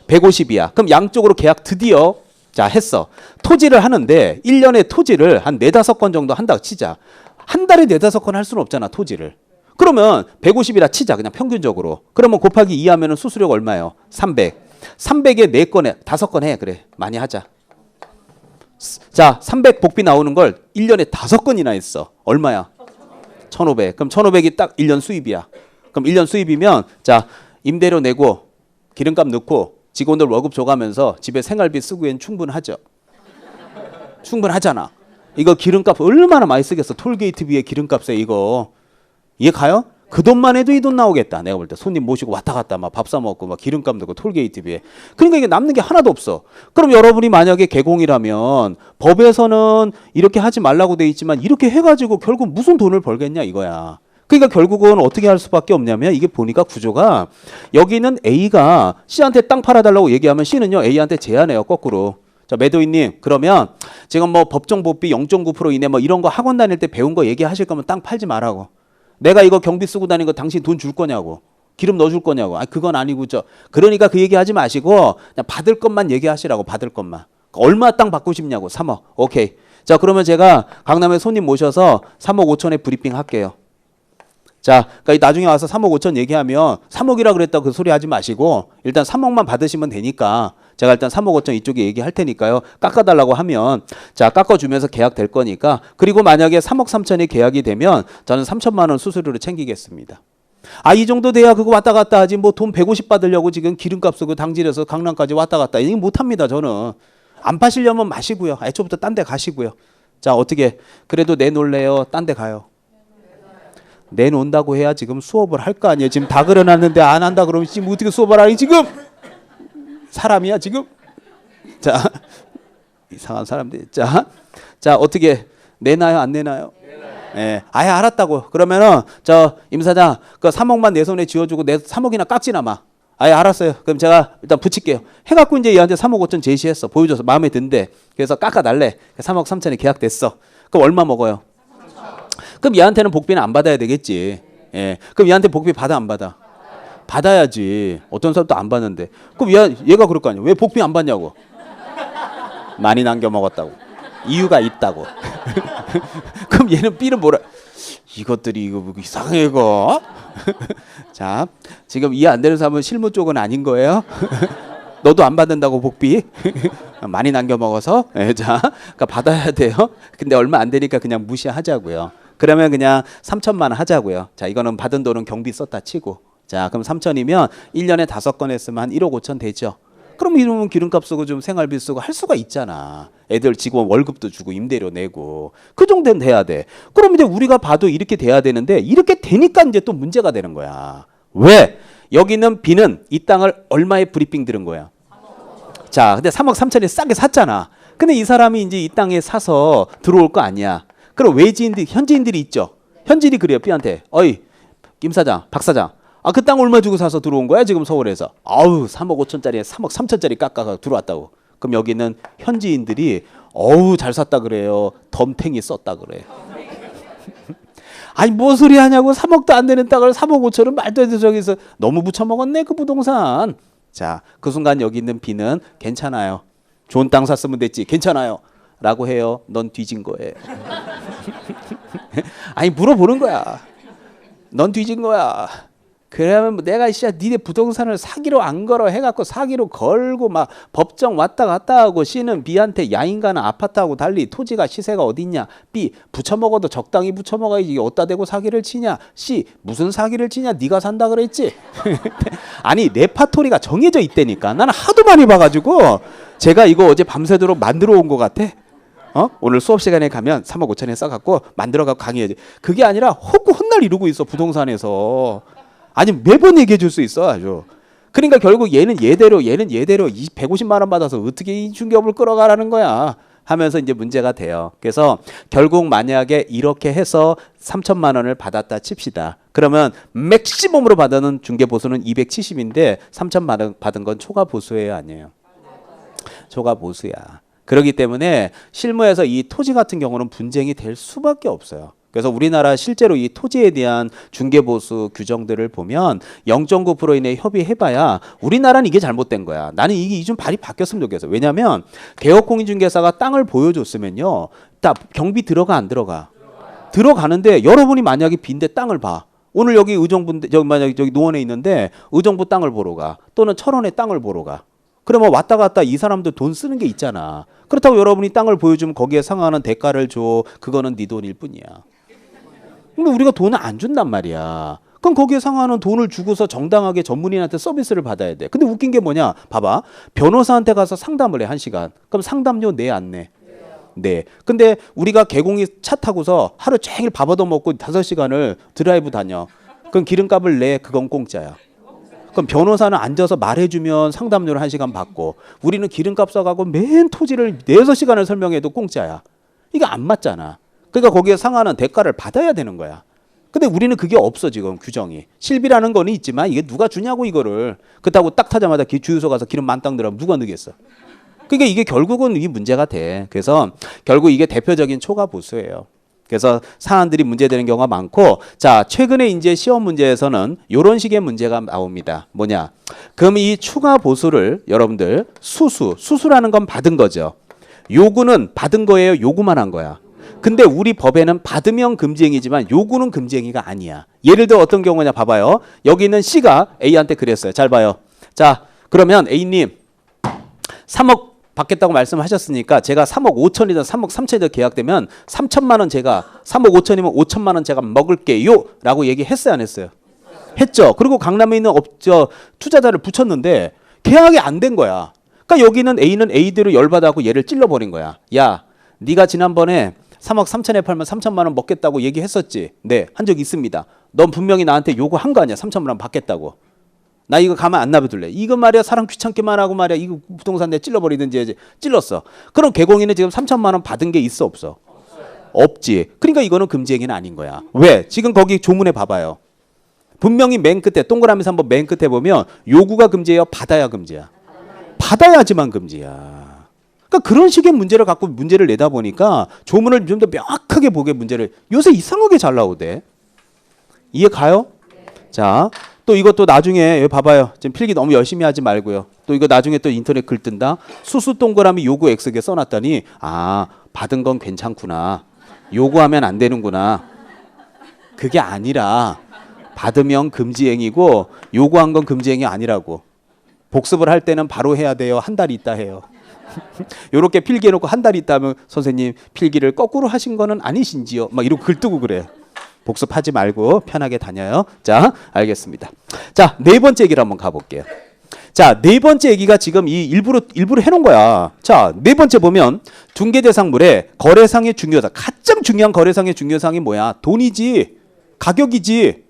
150이야. 그럼 양쪽으로 계약 드디어 자 했어. 토지를 하는데 1년에 토지를 한 4-5건 정도 한다고 치자. 한 달에 4-5건 할 수는 없잖아 토지를. 그러면 150이라 치자 그냥 평균적으로. 그러면 곱하기 2 하면은 수수료가 얼마예요? 300. 300에 4건에 5건 해. 그래 많이 하자. 자 300 복비 나오는 걸 1년에 5건이나 했어. 얼마야? 1500. 그럼 1500이 딱 1년 수입이야. 그럼 1년 수입이면 자 임대료 내고 기름값 넣고 직원들 월급 줘가면서 집에 생활비 쓰기엔 충분하죠. 충분하잖아. 이거 기름값 얼마나 많이 쓰겠어. 톨게이트비에 기름값에 이거. 이해 가요? 그 돈만 해도 이 돈 나오겠다. 내가 볼 때 손님 모시고 왔다 갔다 막 밥 사 먹고 막 기름값 넣고 톨게이트비에. 그러니까 이게 남는 게 하나도 없어. 그럼 여러분이 만약에 개공이라면 법에서는 이렇게 하지 말라고 돼 있지만 이렇게 해가지고 결국 무슨 돈을 벌겠냐 이거야. 그러니까 결국은 어떻게 할 수밖에 없냐면 이게 보니까 구조가 여기는 A가 C한테 땅 팔아달라고 얘기하면 C는요 A한테 제안해요 거꾸로. 자 매도인님 그러면 지금 뭐 법정보비 0.9% 이내 뭐 이런 거 학원 다닐 때 배운 거 얘기하실 거면 땅 팔지 말라고. 내가 이거 경비 쓰고 다니는 거 당신 돈 줄 거냐고. 기름 넣어줄 거냐고. 아 그건 아니고 그러니까 그 얘기 하지 마시고 그냥 받을 것만 얘기하시라고. 받을 것만. 얼마 땅 받고 싶냐고. 3억. 오케이. 자 그러면 제가 강남에 손님 모셔서 3억 5천에 브리핑 할게요. 자, 그러니까 나중에 와서 3억 5천 얘기하면 3억이라 그랬다 그 소리 하지 마시고 일단 3억만 받으시면 되니까 제가 일단 3억 5천 이쪽에 얘기할 테니까요. 깎아달라고 하면 자 깎아주면서 계약 될 거니까 그리고 만약에 3억 3천이 계약이 되면 저는 3천만 원 수수료를 챙기겠습니다. 아 이 정도 돼야 그거 왔다 갔다 하지 뭐 돈 150 받으려고 지금 기름값 쓰고 당진에서 강남까지 왔다 갔다 이거 못합니다. 저는 안 파시려면 마시고요. 애초부터 딴 데 가시고요. 자 어떻게 그래도 내놓을래요? 딴 데 가요. 내놓는다고 해야 지금 수업을 할 거 아니에요. 지금 다 그려놨는데 안 한다 그러면 지금 어떻게 수업을 하니 지금? 사람이야 지금? 자 이상한 사람들. 자 어떻게 내놔요 안 내놔요? 예, 아예 알았다고. 그러면은 저 임 사장 그 3억만 내 손에 쥐어주고 내 3억이나 깎지나 마. 아예 알았어요. 그럼 제가 일단 붙일게요. 해갖고 이제 얘한테 3억 5천 제시했어. 보여줘서 마음에 든대. 그래서 깎아달래. 3억 3천에 계약됐어. 그럼 얼마 먹어요? 그럼 얘한테는 복비는 안 받아야 되겠지. 예. 그럼 얘한테 복비 받아 안 받아? 받아야지. 어떤 사람도 안 받는데. 그럼 얘가 그럴 거 아니야. 왜 복비 안 받냐고. 많이 남겨 먹었다고. 이유가 있다고. 그럼 얘는 B는 뭐라? 이것들이 이거 뭐 이상해 이거. 자, 지금 이해 안 되는 사람은 실무 쪽은 아닌 거예요. 너도 안 받는다고 복비? 많이 남겨 먹어서. 예, 자, 그러니까 받아야 돼요. 근데 얼마 안 되니까 그냥 무시하자고요. 그러면 그냥 3천만 원 하자고요. 자, 이거는 받은 돈은 경비 썼다 치고. 자, 그럼 3천이면 1년에 5건 했으면 한 1억 5천 되죠. 그럼 이러면 기름값 쓰고 좀 생활비 쓰고 할 수가 있잖아. 애들 직원 월급도 주고 임대료 내고. 그 정도는 돼야 돼. 그럼 이제 우리가 봐도 이렇게 돼야 되는데 이렇게 되니까 이제 또 문제가 되는 거야. 왜? 여기 있는 B는 이 땅을 얼마에 브리핑 들은 거야? 자, 근데 3억 3천에 싸게 샀잖아. 근데 이 사람이 이제 이 땅에 사서 들어올 거 아니야. 그럼 외지인들, 현지인들이 있죠. 현지인이 그래요, B한테. 어이, 김 사장, 박 사장. 아, 그 땅 얼마 주고 사서 들어온 거야, 지금 서울에서. 아우, 3억 5천짜리에 3억 3천짜리 깎아가 들어왔다고. 그럼 여기는 현지인들이 어우, 잘 샀다 그래요. 덤탱이 썼다 그래. 아니, 뭐 소리 하냐고. 3억도 안 되는 땅을 3억 5천은 말도 안 돼. 저기서 너무 붙여먹었네, 그 부동산. 자, 그 순간 여기 있는 B는 괜찮아요. 좋은 땅 샀으면 됐지. 괜찮아요. 라고 해요. 넌 뒤진 거예요. 아니 물어보는 거야. 넌 뒤진 거야. 그러면 내가 진짜 니네 부동산을 사기로 안 걸어 해갖고 사기로 걸고 막 법정 왔다 갔다 하고 C는 B한테 야인가는 아파트하고 달리 토지가 시세가 어딨냐. B 붙여먹어도 적당히 붙여먹어야지 어디다 대고 사기를 치냐. C 무슨 사기를 치냐. 네가 산다 그랬지. 아니 레파토리가 정해져 있다니까. 나는 하도 많이 봐가지고 제가 이거 어제 밤새도록 만들어 온 것 같아. 오늘 수업 시간에 가면 3억 5천에 써갖고 만들어갖고 강의해야지. 그게 아니라 호구 헛날 이루고 있어 부동산에서. 아니 매번 얘기해 줄 수 있어 아주. 그러니까 결국 얘는 얘대로 150만 원 받아서 어떻게 이 중개업을 끌어가라는 거야 하면서 이제 문제가 돼요. 그래서 결국 만약에 이렇게 해서 3천만 원을 받았다 칩시다. 그러면 맥시멈으로 받는 중개 보수는 270인데 3천만 원 받은 건 초과 보수예요, 아니에요? 초과 보수야. 그렇기 때문에 실무에서 이 토지 같은 경우는 분쟁이 될 수밖에 없어요. 그래서 우리나라 실제로 이 토지에 대한 중개보수 규정들을 보면 0.9% 이내 협의해봐야 우리나라는 이게 잘못된 거야. 나는 이게 좀 발이 바뀌었으면 좋겠어. 왜냐하면 개업공인중개사가 땅을 보여줬으면요, 딱 경비 들어가 안 들어가? 들어가는데 여러분이 만약에 빈데 땅을 봐. 오늘 여기 의정부인데 저기 만약에 저기 노원에 있는데 의정부 땅을 보러 가. 또는 철원에 땅을 보러 가. 그러면 왔다 갔다 이 사람도 돈 쓰는 게 있잖아. 그렇다고 여러분이 땅을 보여주면 거기에 상응하는 대가를 줘. 그거는 네 돈일 뿐이야. 근데 우리가 돈을 안 준단 말이야. 그럼 거기에 상응하는 돈을 주고서 정당하게 전문인한테 서비스를 받아야 돼. 근데 웃긴 게 뭐냐? 봐봐. 변호사한테 가서 상담을 해, 1시간. 그럼 상담료 내 안 내? 네. 근데 우리가 개공이 차 타고서 하루 종일 밥 얻어먹고 5시간을 드라이브 다녀. 그럼 기름값을 내. 그건 공짜야. 그럼 변호사는 앉아서 말해주면 상담료를 1시간 받고 우리는 기름값 써가고 맨 토지를 4-6시간을 설명해도 공짜야. 이게 안 맞잖아. 그러니까 거기에 상하는 대가를 받아야 되는 거야. 근데 우리는 그게 없어 지금 규정이. 실비라는 거는 있지만 이게 누가 주냐고 이거를. 그렇다고 딱 타자마자 주유소 가서 기름 만땅 들어가면 누가 넣겠어. 그러니까 이게 결국은 이 문제가 돼. 그래서 결국 이게 대표적인 초과 보수예요. 그래서 사안들이 문제되는 경우가 많고, 자 최근에 이제 시험 문제에서는 이런 식의 문제가 나옵니다. 뭐냐? 그럼 이 추가 보수를 여러분들 수수라는 건 받은 거죠. 요구는 받은 거예요. 요구만 한 거야. 근데 우리 법에는 받으면 금지행위지만 요구는 금지행위가 아니야. 예를 들어 어떤 경우냐 봐봐요. 여기 있는 C가 A한테 그랬어요. 잘 봐요. 자 그러면 A님 3억 받겠다고 말씀하셨으니까 제가 3억 5천이든 3억 3천이든 계약되면 3천만 원 제가 3억 5천이면 5천만 원 제가 먹을게요 라고 얘기했어요 안 했어요? 했죠. 그리고 강남에 있는 투자자를 붙였는데 계약이 안 된 거야. 그러니까 여기는 A는 A대로 열받아갖고 얘를 찔러버린 거야. 야 네가 지난번에 3억 3천에 팔면 3천만 원 먹겠다고 얘기했었지. 네, 한 적 있습니다. 넌 분명히 나한테 요구한 거 아니야. 3천만 원 받겠다고. 나 이거 가만 안 놔둘래. 이거 말이야 사람 귀찮게만 하고 말이야. 이거 부동산 내 찔러버리든지 찔렀어. 그럼 개공이는 지금 3천만 원 받은 게 있어 없어? 없지. 그러니까 이거는 금지행위는 아닌 거야. 왜? 지금 거기 조문에 봐봐요. 분명히 맨 끝에 동그라미 3번 맨 끝에 보면 요구가 금지예요? 받아야 금지야? 받아야지만 금지야. 그러니까 그런 식의 문제를 갖고 문제를 내다 보니까 조문을 좀 더 명확하게 보게 문제를 요새 이상하게 잘 나오대. 이해 가요? 자, 또 이것도 나중에 여기 봐봐요. 지금 필기 너무 열심히 하지 말고요. 또 이거 나중에 또 인터넷 글 뜬다. 수수 동그라미 요구 X게 써놨더니 아 받은 건 괜찮구나. 요구하면 안 되는구나. 그게 아니라 받으면 금지행위고 요구한 건 금지행위 아니라고. 복습을 할 때는 바로 해야 돼요. 한 달 있다 해요. 요렇게 필기해놓고 한 달 있다 하면 선생님 필기를 거꾸로 하신 거는 아니신지요? 막 이러고 글 뜨고 그래. 복습하지 말고 편하게 다녀요. 자, 알겠습니다. 자, 네 번째 얘기를 한번 가볼게요. 자, 네 번째 얘기가 지금 이 일부러 해놓은 거야. 자, 네 번째 보면 중개대상물의 거래상의 중요사. 가장 중요한 거래상의 중요사항이 뭐야? 돈이지. 가격이지.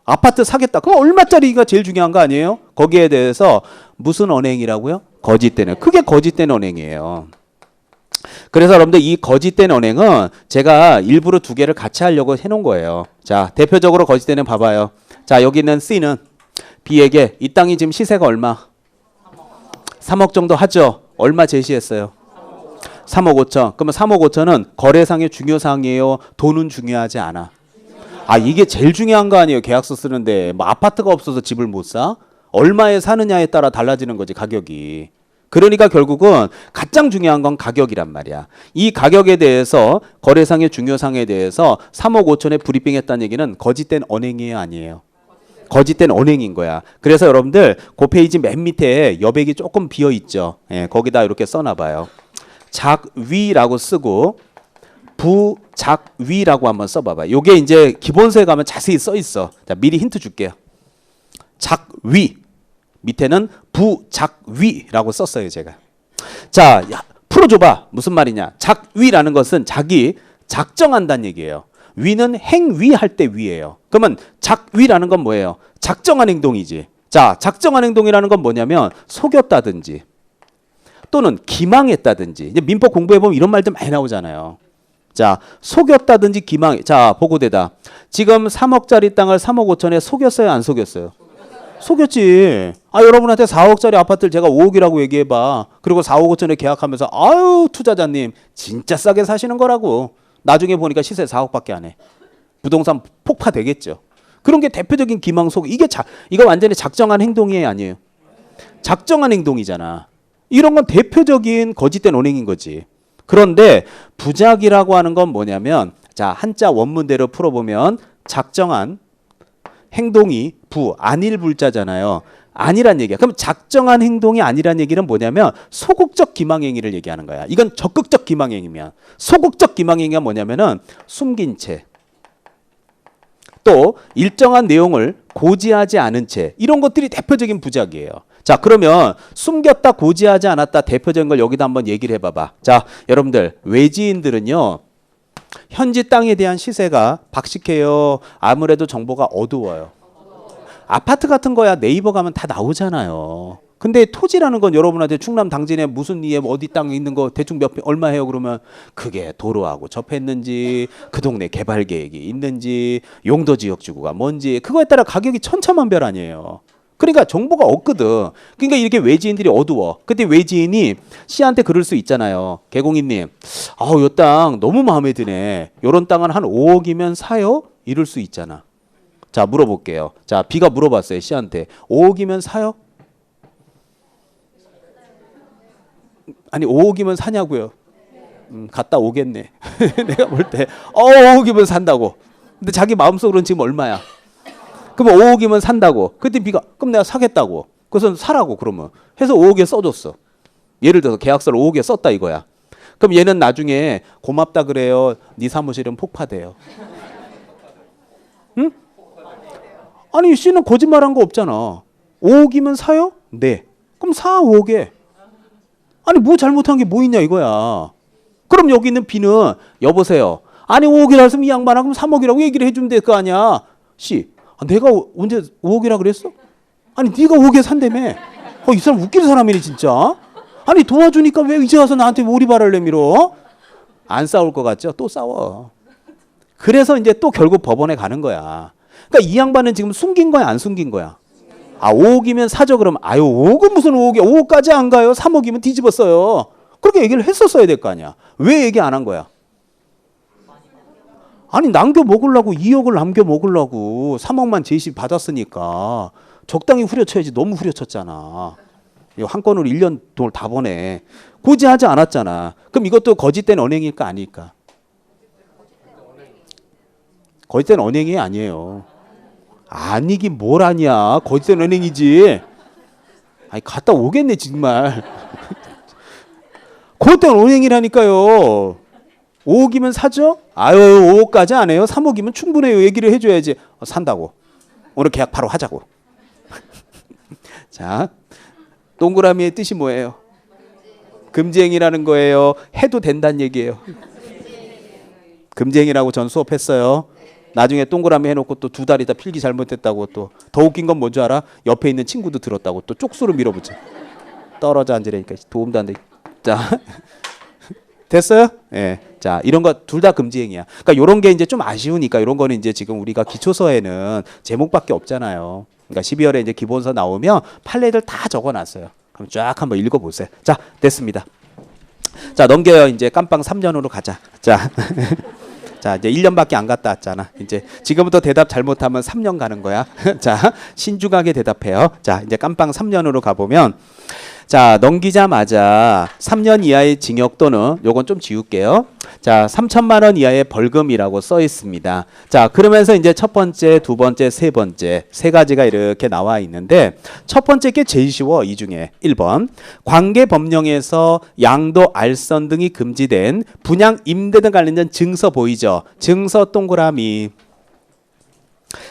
아파트 사겠다. 그럼 얼마짜리가 제일 중요한 거 아니에요? 거기에 대해서 무슨 언행이라고요? 거짓된. 그게 거짓된 언행이에요. 그래서 여러분들 이 거짓된 언행은 제가 일부러 두 개를 같이 하려고 해놓은 거예요. 자, 대표적으로 거짓된 언행 봐봐요. 자, 여기 있는 C는 B에게 이 땅이 지금 시세가 얼마? 3억 정도 하죠. 얼마 제시했어요? 3억 5천. 그러면 3억 5천은 거래상의 중요사항이에요? 돈은 중요하지 않아? 아, 이게 제일 중요한 거 아니에요? 계약서 쓰는데 뭐 아파트가 없어서 집을 못 사? 얼마에 사느냐에 따라 달라지는 거지 가격이. 그러니까 결국은 가장 중요한 건 가격이란 말이야. 이 가격에 대해서 거래상의 중요상에 대해서 3억 5천에 브리핑했다는 얘기는 거짓된 언행이에요 아니에요? 거짓된 언행인 거야. 그래서 여러분들 그 페이지 맨 밑에 여백이 조금 비어 있죠. 예, 거기다 이렇게 써놔봐요. 작위라고 쓰고 부작위라고 한번 써봐봐. 요게 이제 기본서에 가면 자세히 써 있어. 자, 미리 힌트 줄게요. 작위 밑에는 부작위라고 썼어요 제가. 자, 풀어줘봐. 무슨 말이냐? 작위라는 것은 자기 작정한다는 얘기예요. 위는 행위할 때 위예요. 그러면 작위라는 건 뭐예요? 작정한 행동이지. 자, 작정한 행동이라는 건 뭐냐면 속였다든지 또는 기망했다든지. 이제 민법 공부해보면 이런 말들 많이 나오잖아요. 자, 속였다든지 기망. 자, 보고대다. 지금 3억짜리 땅을 3억 5천에 속였어요 안 속였어요? 속였지. 아, 여러분한테 4억짜리 아파트를 제가 5억이라고 얘기해봐. 그리고 4억 5천에 계약하면서 아유 투자자님 진짜 싸게 사시는 거라고. 나중에 보니까 시세 4억밖에 안 해. 부동산 폭파되겠죠. 그런 게 대표적인 기망 속. 이거 완전히 작정한 행동이 아니에요. 작정한 행동이잖아. 이런 건 대표적인 거짓된 언행인 거지. 그런데 부작이라고 하는 건 뭐냐면 자, 한자 원문대로 풀어보면 작정한 행동이 아닐 불자잖아요. 아니란 얘기야. 그럼 작정한 행동이 아니란 얘기는 뭐냐면 소극적 기망행위를 얘기하는 거야. 이건 적극적 기망행위면. 소극적 기망행위가 뭐냐면은 숨긴 채 또 일정한 내용을 고지하지 않은 채 이런 것들이 대표적인 부작이에요. 자, 그러면 숨겼다 고지하지 않았다 대표적인 걸 여기다 한번 얘기를 해봐봐. 자, 여러분들 외지인들은요 현지 땅에 대한 시세가 박식해요. 아무래도 정보가 어두워요. 아파트 같은 거야 네이버 가면 다 나오잖아요. 근데 토지라는 건 여러분한테 충남 당진에 무슨 이에 어디 땅에 있는 거 대충 얼마 해요 그러면 그게 도로하고 접했는지 그 동네 개발 계획이 있는지 용도 지역 지구가 뭔지 그거에 따라 가격이 천차만별 아니에요. 그러니까 정보가 없거든. 그러니까 이렇게 외지인들이 어두워. 그때 외지인이 씨한테 그럴 수 있잖아요. 개공인님, 아우 요 땅 너무 마음에 드네. 요런 땅은 한 5억이면 사요? 이럴 수 있잖아. 자 물어볼게요. 자 B가 물어봤어요 씨한테 5억이면 사요? 아니 5억이면 사냐고요. 갔다 오겠네. 내가 볼 때 5억이면 산다고. 근데 자기 마음속으로는 지금 얼마야? 그럼 5억이면 산다고. 그때 B가 그럼 내가 사겠다고. 그래서 사라고 그러면 해서 5억에 써줬어. 예를 들어서 계약서를 5억에 썼다 이거야. 그럼 얘는 나중에 고맙다 그래요. 네 사무실은 폭파돼요. 응? 아니 C는 거짓말한 거 없잖아. 5억이면 사요? 네. 그럼 사 5억에. 아니 뭐 잘못한 게 뭐 있냐 이거야. 그럼 여기 있는 B는 여보세요. 아니 5억이라 했으면 이 양반아 그럼 3억이라고 얘기를 해주면 될 거 아니야. C. 내가 언제 5억이라 그랬어? 아니 네가 5억에 산다며. 이 사람 웃기는 사람이네 진짜. 아니 도와주니까 왜 이제 와서 나한테 오리발을 내밀어? 안 싸울 것 같죠? 또 싸워. 그래서 이제 또 결국 법원에 가는 거야. 그러니까 이 양반은 지금 숨긴 거야 안 숨긴 거야? 5억이면 사죠 그러면 아유 5억은 무슨 5억이야. 5억까지 안 가요. 3억이면 뒤집었어요. 그렇게 얘기를 했었어야 될 거 아니야. 왜 얘기 안 한 거야? 아니 남겨 먹으려고 2억을 남겨 먹으려고 3억만 제시 받았으니까 적당히 후려쳐야지. 너무 후려쳤잖아. 한 건으로 1년 돈을 다 보내. 굳이 하지 않았잖아. 그럼 이것도 거짓된 언행일까 아닐까? 거짓된 언행이 아니에요. 아니긴 뭘 아니야. 거짓된 언행이지. 아니 갔다 오겠네 정말. 거짓된 언행이라니까요. 5억이면 사죠? 아유 5억까지 안 해요. 3억이면 충분해요. 얘기를 해줘야지. 산다고. 오늘 계약 바로 하자고. 자, 동그라미의 뜻이 뭐예요? 금지행위라는 거예요. 해도 된다는 얘기예요. 금지행위라고 전 수업했어요. 나중에 동그라미 해놓고 또 2달 있다 필기 잘못했다고 또 더 웃긴 건 뭔 줄 알아? 옆에 있는 친구도 들었다고 또 쪽수로 밀어붙여. 떨어져 앉으라니까 도움도 안 돼. 자 됐어요? 예. 자 이런 거 둘 다 금지행위야. 그러니까 이런 게 이제 좀 아쉬우니까 이런 거는 이제 지금 우리가 기초서에는 제목밖에 없잖아요. 그러니까 12월에 이제 기본서 나오면 판례들 다 적어놨어요. 그럼 쫙 한번 읽어보세요. 자 됐습니다. 자 넘겨요. 이제 깜빵 3년으로 가자. 자. 자 이제 1년밖에 안 갔다 왔잖아. 이제 지금부터 대답 잘못하면 3년 가는 거야. 자 신중하게 대답해요. 자 이제 깜빵 3년으로 가보면 자 넘기자마자 3년 이하의 징역 또는 요건 좀 지울게요. 자 3천만 원 이하의 벌금이라고 써 있습니다. 자 그러면서 이제 첫 번째, 두 번째, 세 번째 세 가지가 이렇게 나와 있는데 첫 번째 게 제일 쉬워. 이 중에 1번 관계법령에서 양도, 알선 등이 금지된 분양, 임대 등 관련된 증서 보이죠? 증서 동그라미.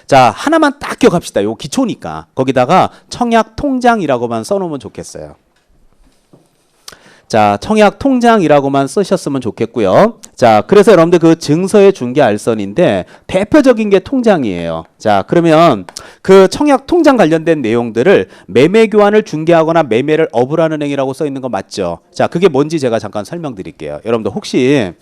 자 하나만 딱 기억합시다. 요 기초니까 거기다가 청약 통장이라고만 써놓으면 좋겠어요. 자 청약 통장이라고만 쓰셨으면 좋겠고요. 자 그래서 여러분들 그 증서의 중개 알선인데 대표적인 게 통장이에요. 자 그러면 그 청약 통장 관련된 내용들을 매매 교환을 중개하거나 매매를 어불하는 행위라고 써 있는 거 맞죠? 자 그게 뭔지 제가 잠깐 설명드릴게요. 여러분들 혹시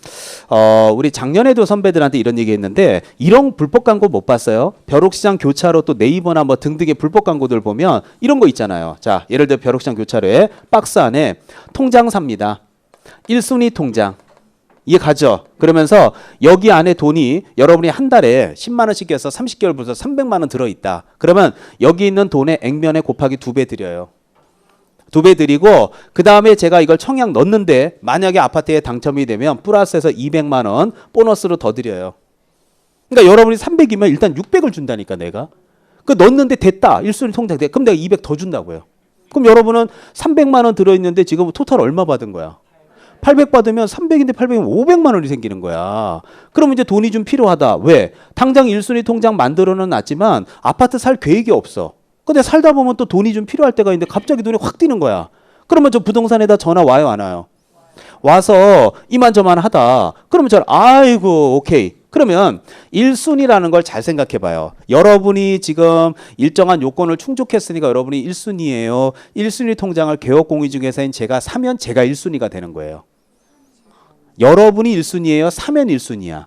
우리 작년에도 선배들한테 이런 얘기 했는데 이런 불법 광고 못 봤어요? 벼룩시장 교차로 또 네이버나 뭐 등등의 불법 광고들 보면 이런 거 있잖아요. 자 예를 들어 벼룩시장 교차로에 박스 안에 통장 삽니다. 1순위 통장. 이해 가죠? 그러면서 여기 안에 돈이 여러분이 한 달에 10만 원씩 해서 30개월 벌써 300만 원 들어있다. 그러면 여기 있는 돈의 액면에 곱하기 2배 드려요. 2배 드리고 그 다음에 제가 이걸 청약 넣는데 만약에 아파트에 당첨이 되면 플러스해서 200만 원 보너스로 더 드려요. 그러니까 여러분이 300이면 일단 600을 준다니까 내가. 그 넣는데 됐다. 1순위 통장 돼. 그럼 내가 200 더 준다고요. 그럼 여러분은 300만 원 들어있는데 지금 토탈 얼마 받은 거야? 800 받으면 300인데 800이면 500만 원이 생기는 거야. 그러면 이제 돈이 좀 필요하다. 왜? 당장 1순위 통장 만들어는 놨지만 아파트 살 계획이 없어. 근데 살다 보면 또 돈이 좀 필요할 때가 있는데 갑자기 돈이 확 뛰는 거야. 그러면 저 부동산에다 전화 와요 안 와요? 와서 이만저만 하다. 그러면 저 아이고 오케이. 그러면 1순위라는 걸 잘 생각해 봐요. 여러분이 지금 일정한 요건을 충족했으니까 여러분이 1순위예요. 1순위 통장을 개업공유 중개사인 제가 사면 제가 1순위가 되는 거예요. 여러분이 1순위예요. 사면 1순위야.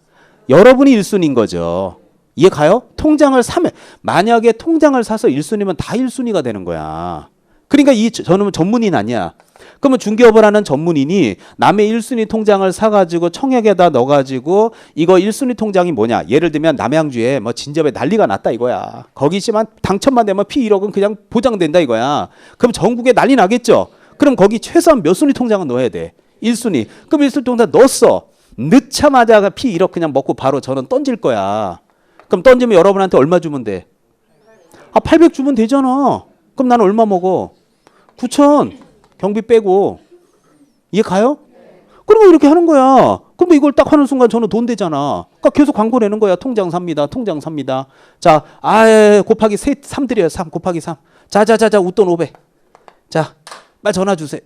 여러분이 1순위인 거죠. 이해 가요? 통장을 사면 만약에 통장을 사서 1순위면 다 1순위가 되는 거야. 그러니까 저는 전문인 아니야. 그러면 중개업을 하는 전문인이 남의 1순위 통장을 사가지고 청약에다 넣어가지고 이거 1순위 통장이 뭐냐. 예를 들면 남양주에 뭐 진접에 난리가 났다 이거야. 거기지만 당첨만 되면 피 1억은 그냥 보장된다 이거야. 그럼 전국에 난리 나겠죠. 그럼 거기 최소한 몇 순위 통장은 넣어야 돼. 1순위. 그럼 1순위 통장 넣었어. 넣자마자 피 1억 그냥 먹고 바로 저는 던질 거야. 그럼 던지면 여러분한테 얼마 주면 돼? 800 주면 되잖아. 그럼 나는 얼마 먹어? 9,000. 경비 빼고. 이해 가요? 그러면 이렇게 하는 거야. 그럼 이걸 딱 하는 순간 저는 돈 되잖아. 그러니까 계속 광고 내는 거야. 통장 삽니다. 통장 삽니다. 자, 곱하기 3 드려요. 3 곱하기 3. 자, 웃돈 500. 자, 빨리 전화 주세요.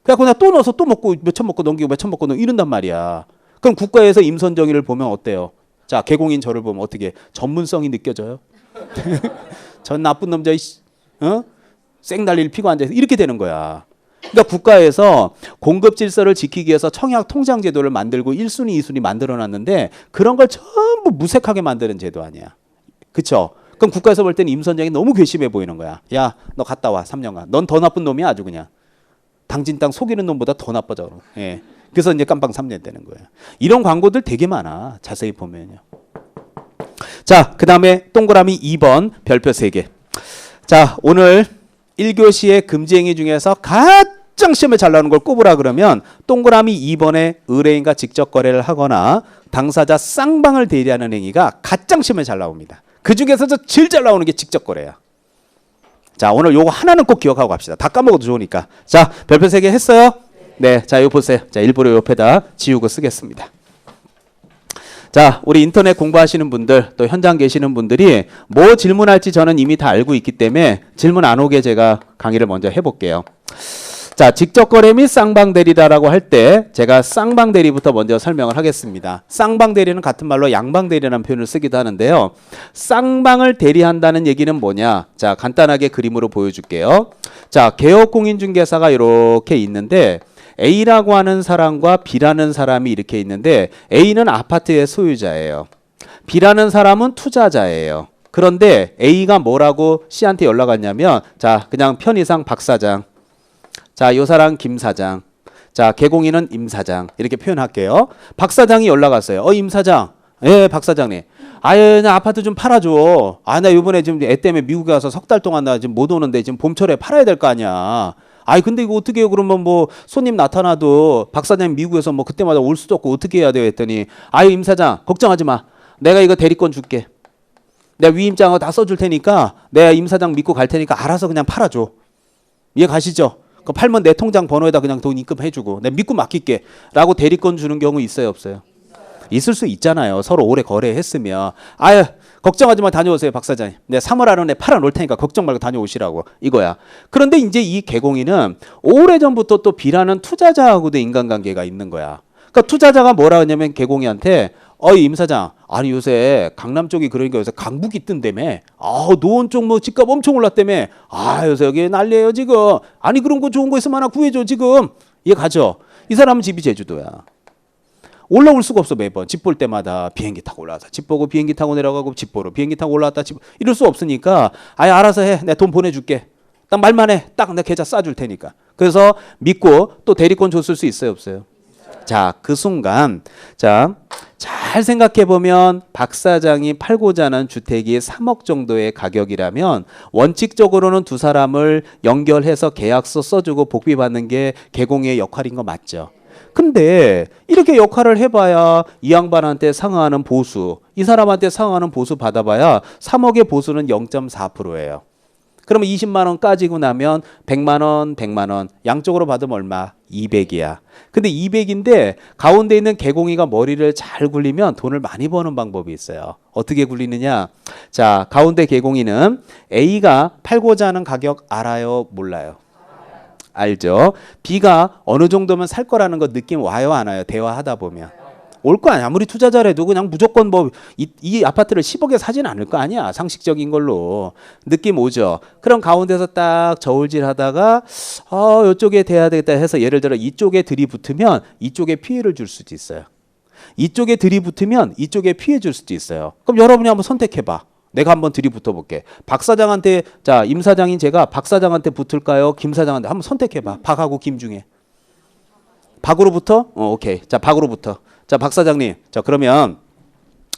그래갖고 나 또 넣어서 또 먹고 몇천 먹고 넘기고 몇천 먹고 넘기고 이런단 말이야. 그럼 국가에서 임선정의를 보면 어때요? 자, 개공인 저를 보면 어떻게 전문성이 느껴져요? 전 나쁜 남자 생날리를 피고 앉아서 이렇게 되는 거야. 그러니까 국가에서 공급 질서를 지키기 위해서 청약 통장 제도를 만들고 1순위, 2순위 만들어 놨는데 그런 걸 전부 무색하게 만드는 제도 아니야. 그쵸? 그럼 국가에서 볼 때는 임선정이 너무 괘씸해 보이는 거야. 야, 너 갔다 와. 3년간. 넌 더 나쁜 놈이야 아주 그냥. 당진 땅 속이는 놈보다 더 나빠져. 예. 그래서 이제 깜빵 3년 되는 거예요. 이런 광고들 되게 많아. 자세히 보면요. 자, 그 다음에 동그라미 2번 별표 3개. 자, 오늘 1교시의 금지행위 중에서 가장 시험에 잘 나오는 걸 꼽으라 그러면 동그라미 2번에 의뢰인과 직접 거래를 하거나 당사자 쌍방을 대리하는 행위가 가장 시험에 잘 나옵니다. 그 중에서도 제일 잘 나오는 게 직접 거래야. 자, 오늘 요거 하나는 꼭 기억하고 갑시다. 다 까먹어도 좋으니까. 자, 별표 3개 했어요? 네, 자, 이거 보세요. 자, 일부러 옆에다 지우고 쓰겠습니다. 자, 우리 인터넷 공부하시는 분들 또 현장 계시는 분들이 뭐 질문할지 저는 이미 다 알고 있기 때문에 질문 안 오게 제가 강의를 먼저 해볼게요. 자, 직접 거래 및 쌍방 대리다라고 할 때 제가 쌍방 대리부터 먼저 설명을 하겠습니다. 쌍방 대리는 같은 말로 양방 대리라는 표현을 쓰기도 하는데요. 쌍방을 대리한다는 얘기는 뭐냐? 자, 간단하게 그림으로 보여줄게요. 자, 개업공인중개사가 이렇게 있는데 A라고 하는 사람과 B라는 사람이 이렇게 있는데 A는 아파트의 소유자예요. B라는 사람은 투자자예요. 그런데 A가 뭐라고 C한테 연락 왔냐면 자, 그냥 편의상 박 사장. 자, 요 사람 김 사장. 자, 개공인은 임 사장. 이렇게 표현할게요. 박 사장이 연락 왔어요. 임 사장. 예, 박 사장님. 아예 나 아파트 좀 팔아줘. 나 요번에 지금 애 때문에 미국에 가서 석 달 동안 나 지금 못 오는데 지금 봄철에 팔아야 될 거 아니야. 근데 이거 어떻게 해요? 그러면 뭐 손님 나타나도 박 사장님 미국에서 뭐 그때마다 올 수도 없고 어떻게 해야 돼요? 했더니 임 사장 걱정하지 마. 내가 이거 대리권 줄게. 내가 위임장어 다 써줄 테니까 내가 임 사장 믿고 갈 테니까 알아서 그냥 팔아줘. 이해 가시죠? 그 팔면 내 통장 번호에다 그냥 돈 입금해주고 내가 믿고 맡길게. 라고 대리권 주는 경우 있어요? 없어요? 있을 수 있잖아요. 서로 오래 거래했으면. 걱정하지 마 다녀오세요 박 사장님. 내가 3월 안에 팔아놓을 테니까 걱정 말고 다녀오시라고 이거야. 그런데 이제 이 개공인은 오래전부터 또 B라는 투자자하고도 인간관계가 있는 거야. 그러니까 투자자가 뭐라 하냐면 개공인한테 임 사장 아니 요새 강남 쪽이 그러니까 요새 강북이 뜬다며. 노원 쪽 뭐 집값 엄청 올랐다며. 요새 여기 난리예요 지금. 아니 그런 거 좋은 거 있으면 하나 구해줘 지금. 이해 가죠? 이 사람은 집이 제주도야. 올라올 수가 없어. 매번 집 볼 때마다 비행기 타고 올라와서 집 보고 비행기 타고 내려가고 집 보러 비행기 타고 올라왔다 집 이럴 수 없으니까 알아서 해. 내가 돈 보내줄게. 딱 말만 해. 딱 내 계좌 쏴줄 테니까. 그래서 믿고 또 대리권 줬을 수 있어요 없어요? 자, 그 순간 자, 잘 생각해 보면 박 사장이 팔고자 하는 주택이 3억 정도의 가격이라면 원칙적으로는 두 사람을 연결해서 계약서 써주고 복비 받는 게 개공의 역할인 거 맞죠? 근데 이렇게 역할을 해봐야 이 양반한테 상응하는 보수, 이 사람한테 상응하는 보수 받아봐야 3억의 보수는 0.4%예요. 그러면 20만 원 까지고 나면 100만 원, 100만 원 양쪽으로 받으면 얼마? 200이야. 근데 200인데 가운데 있는 개공이가 머리를 잘 굴리면 돈을 많이 버는 방법이 있어요. 어떻게 굴리느냐? 자, 가운데 개공이는 A가 팔고자 하는 가격 알아요? 몰라요? 알죠? B가 어느 정도면 살 거라는 거 느낌 와요? 안 와요? 대화하다 보면. 올 거 아니야. 아무리 투자자라도 그냥 무조건 뭐 이 아파트를 10억에 사진 않을 거 아니야. 상식적인 걸로. 느낌 오죠. 그럼 가운데서 딱 저울질 하다가 이쪽에 돼야 되겠다 해서 예를 들어 이쪽에 들이붙으면 이쪽에 피해를 줄 수도 있어요. 이쪽에 들이붙으면 이쪽에 피해 줄 수도 있어요. 그럼 여러분이 한번 선택해봐. 내가 한번 들이붙어 볼게. 박 사장한테, 자, 임 사장인 제가 박 사장한테 붙을까요? 김 사장한테 한번 선택해봐. 박하고 김 중에. 박으로부터? 오케이. 자, 박으로부터. 자, 박 사장님. 자, 그러면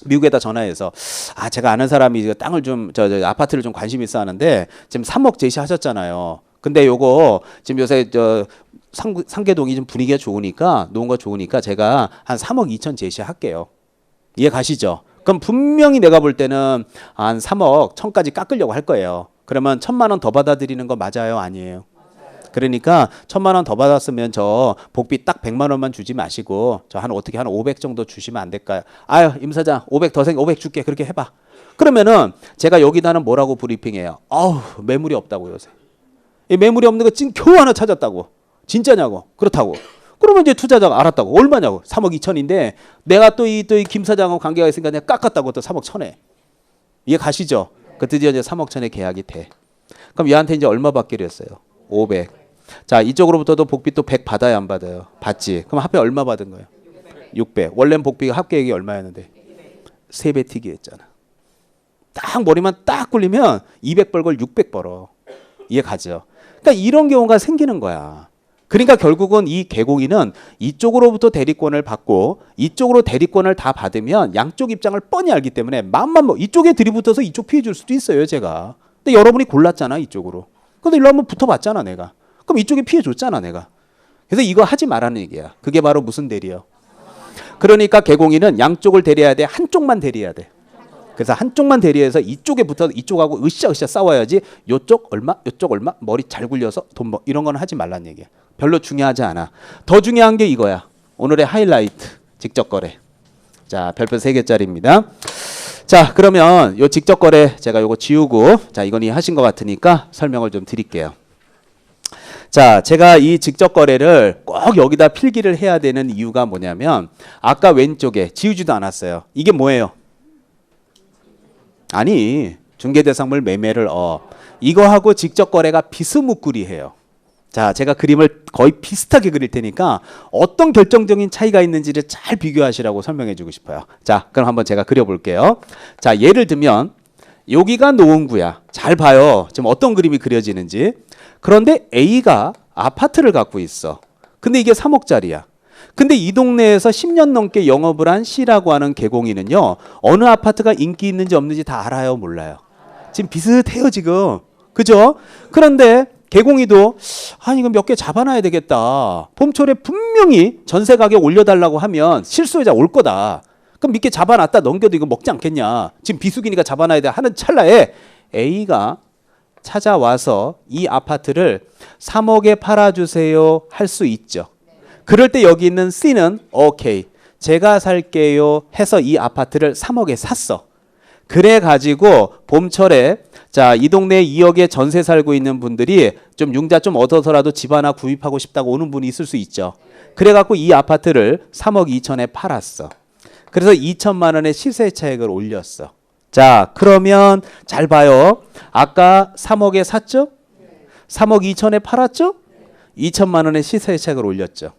미국에다 전화해서 제가 아는 사람이 땅을 좀, 아파트를 좀 관심 있어 하는데 지금 3억 제시하셨잖아요. 근데 요거 지금 요새 상계동이 좀 분위기가 좋으니까, 노은가 좋으니까 제가 한 3억 2천 제시할게요. 이해 가시죠? 그럼 분명히 내가 볼 때는 한 3억 1,000까지 깎으려고 할 거예요. 그러면 1,000만 원 더 받아들이는 거 맞아요? 아니에요? 그러니까 1,000만 원 더 받았으면 저 복비 딱 100만 원만 주지 마시고 저 어떻게 한 500 정도 주시면 안 될까요? 아유, 임 사장 500 더 500 줄게. 그렇게 해봐. 그러면은 제가 여기다는 뭐라고 브리핑해요? 매물이 없다고 요새. 이 매물이 없는 거 지금 겨우 하나 찾았다고. 진짜냐고? 그렇다고. 그러면 이제 투자자가 알았다고. 얼마냐고? 3억 2천인데 내가 또 이 김 사장하고 관계가 있으니까 내가 깎았다고 또 3억 1천에. 이해 가시죠? 그 드디어 이제 3억 1천에 계약이 돼. 그럼 얘한테 이제 얼마 받기로 했어요? 500. 자, 이쪽으로부터도 복비 또 100 받아야 안 받아요? 받지. 그럼 합해 얼마 받은 거예요? 600. 원래는 복비가 합계액이 얼마였는데? 3배 튀기 했잖아. 딱 머리만 딱 굴리면 200 벌 걸 600 벌어. 이해 가죠? 그러니까 이런 경우가 생기는 거야. 그러니까 결국은 이 개공인은 이쪽으로부터 대리권을 받고 이쪽으로 대리권을 다 받으면 양쪽 입장을 뻔히 알기 때문에 마음만 이쪽에 들이붙어서 이쪽 피해 줄 수도 있어요, 제가. 근데 여러분이 골랐잖아, 이쪽으로. 근데 일로 한번 붙어봤잖아, 내가. 그럼 이쪽에 피해 줬잖아, 내가. 그래서 이거 하지 말라는 얘기야. 그게 바로 무슨 대리요? 그러니까 개공인은 양쪽을 대리해야 돼. 한쪽만 대리해야 돼. 그래서 한쪽만 대리해서 이쪽에 붙어서 이쪽하고 으쌰으쌰 싸워야지 요쪽 얼마, 요쪽 얼마, 머리 잘 굴려서 돈 이런 건 하지 말라는 얘기야. 별로 중요하지 않아. 더 중요한 게 이거야. 오늘의 하이라이트, 직접 거래. 자, 별표 3개짜리입니다. 자, 그러면 요 직접 거래 제가 요거 지우고, 자, 이건 이해하신 것 같으니까 설명을 좀 드릴게요. 자, 제가 이 직접 거래를 꼭 여기다 필기를 해야 되는 이유가 뭐냐면 아까 왼쪽에 지우지도 않았어요. 이게 뭐예요? 아니, 중개대상물 매매를 이거하고 직접 거래가 비스무꾸리해요. 자, 제가 그림을 거의 비슷하게 그릴 테니까 어떤 결정적인 차이가 있는지를 잘 비교하시라고 설명해 주고 싶어요. 자, 그럼 한번 제가 그려볼게요. 자, 예를 들면 여기가 노원구야. 잘 봐요. 지금 어떤 그림이 그려지는지. 그런데 A가 아파트를 갖고 있어. 근데 이게 3억짜리야. 근데 이 동네에서 10년 넘게 영업을 한 C라고 하는 개공인은요. 어느 아파트가 인기 있는지 없는지 다 알아요? 몰라요? 지금 비슷해요, 지금. 그죠? 그런데 개공이도 이거 몇 개 잡아놔야 되겠다. 봄철에 분명히 전세 가격 올려달라고 하면 실수요자 올 거다. 그럼 몇 개 잡아놨다 넘겨도 이거 먹지 않겠냐. 지금 비수기니까 잡아놔야 돼 하는 찰나에 A가 찾아와서 이 아파트를 3억에 팔아주세요 할 수 있죠. 그럴 때 여기 있는 C는 오케이, 제가 살게요 해서 이 아파트를 3억에 샀어. 그래 가지고 봄철에 자, 이 동네에 2억에 전세 살고 있는 분들이 좀 융자 좀 얻어서라도 집 하나 구입하고 싶다고 오는 분이 있을 수 있죠. 그래 갖고 이 아파트를 3억 2천에 팔았어. 그래서 2천만 원의 시세 차익을 올렸어. 자, 그러면 잘 봐요. 아까 3억에 샀죠? 3억 2천에 팔았죠? 2천만 원의 시세 차익을 올렸죠.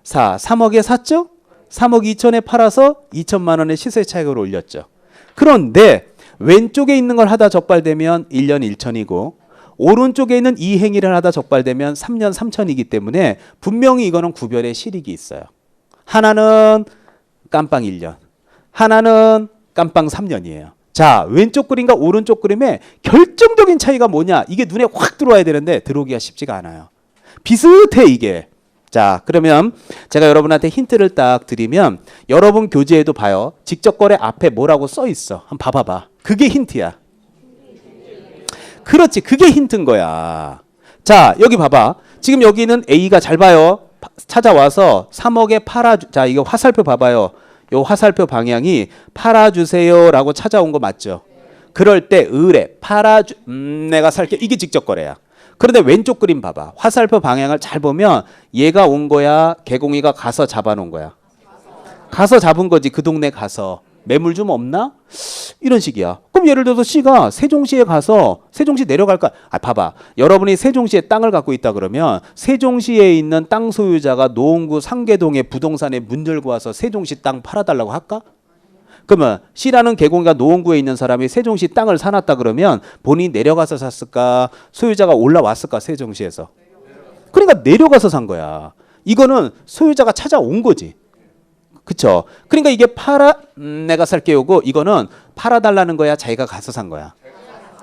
3억에 샀죠? 3억 2천에 팔아서 2천만 원의 시세 차익을 올렸죠. 그런데 왼쪽에 있는 걸 하다 적발되면 1년 1천이고 오른쪽에 있는 이 행위를 하다 적발되면 3년 3천이기 때문에 분명히 이거는 구별의 실익이 있어요. 하나는 깜빵 1년, 하나는 깜빵 3년이에요. 자, 왼쪽 그림과 오른쪽 그림의 결정적인 차이가 뭐냐? 이게 눈에 확 들어와야 되는데 들어오기가 쉽지가 않아요. 비슷해 이게. 자, 그러면 제가 여러분한테 힌트를 딱 드리면 여러분 교재에도 봐요. 직접 거래 앞에 뭐라고 써 있어. 한번 봐봐봐. 그게 힌트야. 그렇지. 그게 힌트인 거야. 자, 여기 봐봐. 지금 여기는 A가 잘 봐요. 찾아와서 3억에 자, 이거 화살표 봐봐요. 요 화살표 방향이 팔아주세요라고 찾아온 거 맞죠? 그럴 때 의뢰 내가 살게 이게 직접 거래야. 그런데 왼쪽 그림 봐봐. 화살표 방향을 잘 보면 얘가 온 거야? 개공이가 가서 잡아놓은 거야? 가서 잡은 거지. 그 동네 가서. 매물 좀 없나? 이런 식이야. 그럼 예를 들어서 C가 세종시에 가서 세종시 내려갈까? 봐봐. 여러분이 세종시에 땅을 갖고 있다 그러면 세종시에 있는 땅 소유자가 노원구 상계동에 부동산에 문 열고 와서 세종시 땅 팔아달라고 할까? 그러면 C라는 개공이가 노원구에 있는 사람이 세종시 땅을 사놨다 그러면 본인이 내려가서 샀을까? 소유자가 올라왔을까? 세종시에서. 그러니까 내려가서 산 거야. 이거는 소유자가 찾아온 거지. 그쵸? 그러니까 이게 내가 살게요고 이거는 팔아달라는 거야? 자기가 가서 산 거야?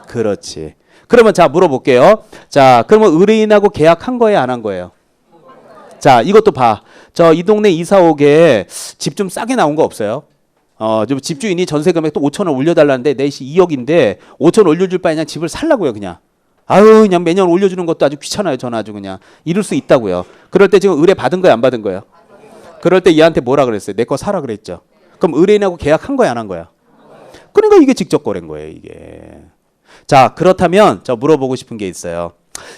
그렇지. 그러면 자 물어볼게요. 자 그러면 의뢰인하고 계약한 거예요? 안 한 거예요? 자 이것도 봐. 저 이 동네 이사 오게 집 좀 싸게 나온 거 없어요? 좀 집주인이 전세 금액 또 5천 원 올려달라는데 내시 2억인데 5천 올려줄 바에 그냥 집을 살라고요 그냥. 아유 그냥 매년 올려주는 것도 아주 귀찮아요. 저는 아주 그냥 이럴 수 있다고요. 그럴 때 지금 의뢰 받은 거야 안 받은 거예요? 그럴 때 얘한테 뭐라 그랬어요? 내 거 사라 그랬죠. 그럼 의뢰인하고 계약한 거야 안 한 거야? 그러니까 이게 직접 거래인 거예요 이게. 자 그렇다면 저 물어보고 싶은 게 있어요.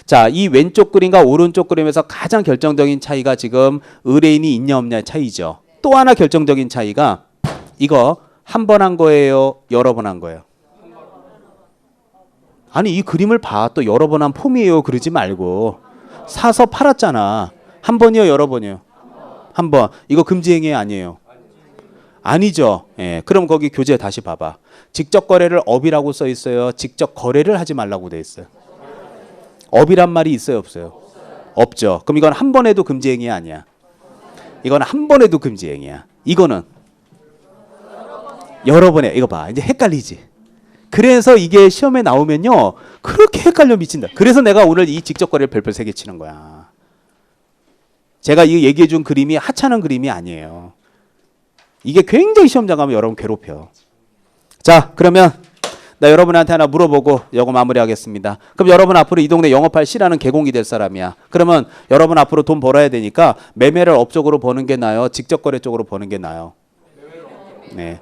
자 이 왼쪽 그림과 오른쪽 그림에서 가장 결정적인 차이가 지금 의뢰인이 있냐 없냐의 차이죠. 또 하나 결정적인 차이가 이거 한 번 한 거예요? 여러 번 한 거예요? 아니 이 그림을 봐. 또 여러 번 한 폼이에요 그러지 말고. 사서 팔았잖아. 한 번이요 여러 번이요? 한 번. 이거 금지행위 아니에요? 아니죠. 예. 그럼 거기 교재 다시 봐봐. 직접 거래를 업이라고 써 있어요? 직접 거래를 하지 말라고 돼 있어요? 업이란 말이 있어요 없어요? 없죠. 그럼 이건 한 번 해도 금지행위 아니야? 이건 한 번 해도 금지행위야. 이거는 여러 번 해. 이거 봐. 이제 헷갈리지. 그래서 이게 시험에 나오면요 그렇게 헷갈려 미친다. 그래서 내가 오늘 이 직접 거래를 별별 3개 치는 거야. 제가 이 얘기해 준 그림이 하찮은 그림이 아니에요. 이게 굉장히 시험장 가면 여러분 괴롭혀. 자 그러면 나 여러분한테 하나 물어보고 이거 마무리하겠습니다. 그럼 여러분 앞으로 이 동네 영업할 C라는 개공이 될 사람이야. 그러면 여러분 앞으로 돈 벌어야 되니까 매매를 업 쪽으로 버는 게 나아요? 직접 거래 쪽으로 버는 게 나아요? 네.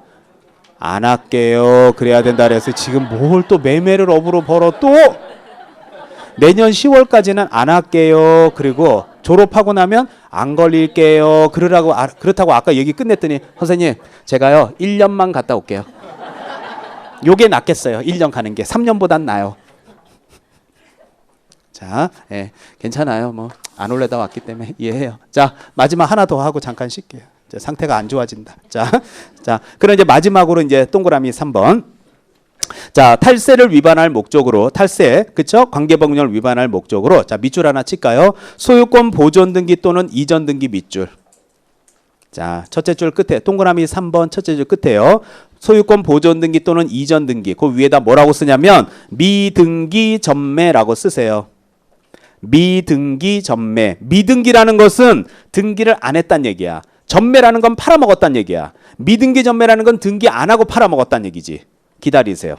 안 할게요. 그래야 된다 그래서 지금 뭘 또 매매를 업으로 벌어 또 내년 10월까지는 안 할게요. 그리고 졸업하고 나면 안 걸릴게요. 그렇다고 아까 얘기 끝냈더니 선생님 제가요 1년만 갔다 올게요. 요게 낫겠어요. 1년 가는 게 3년보단 나아요. 자, 예, 괜찮아요. 뭐 안 올래다 왔기 때문에 이해해요. 자 마지막 하나 더 하고 잠깐 쉴게요. 상태가 안 좋아진다. 자, 그럼 이제 마지막으로 이제 동그라미 3번. 자, 탈세를 위반할 목적으로 탈세, 그쵸? 관계법령을 위반할 목적으로 자 밑줄 하나 칠까요? 소유권 보존 등기 또는 이전 등기 밑줄. 자, 첫째 줄 끝에 동그라미 3번 첫째 줄 끝에요. 소유권 보존 등기 또는 이전 등기. 그 위에다 뭐라고 쓰냐면 미등기 전매라고 쓰세요. 미등기 전매. 미등기라는 것은 등기를 안 했단 얘기야. 전매라는 건 팔아먹었단 얘기야. 미등기 전매라는 건 등기 안 하고 팔아먹었단 얘기지. 기다리세요.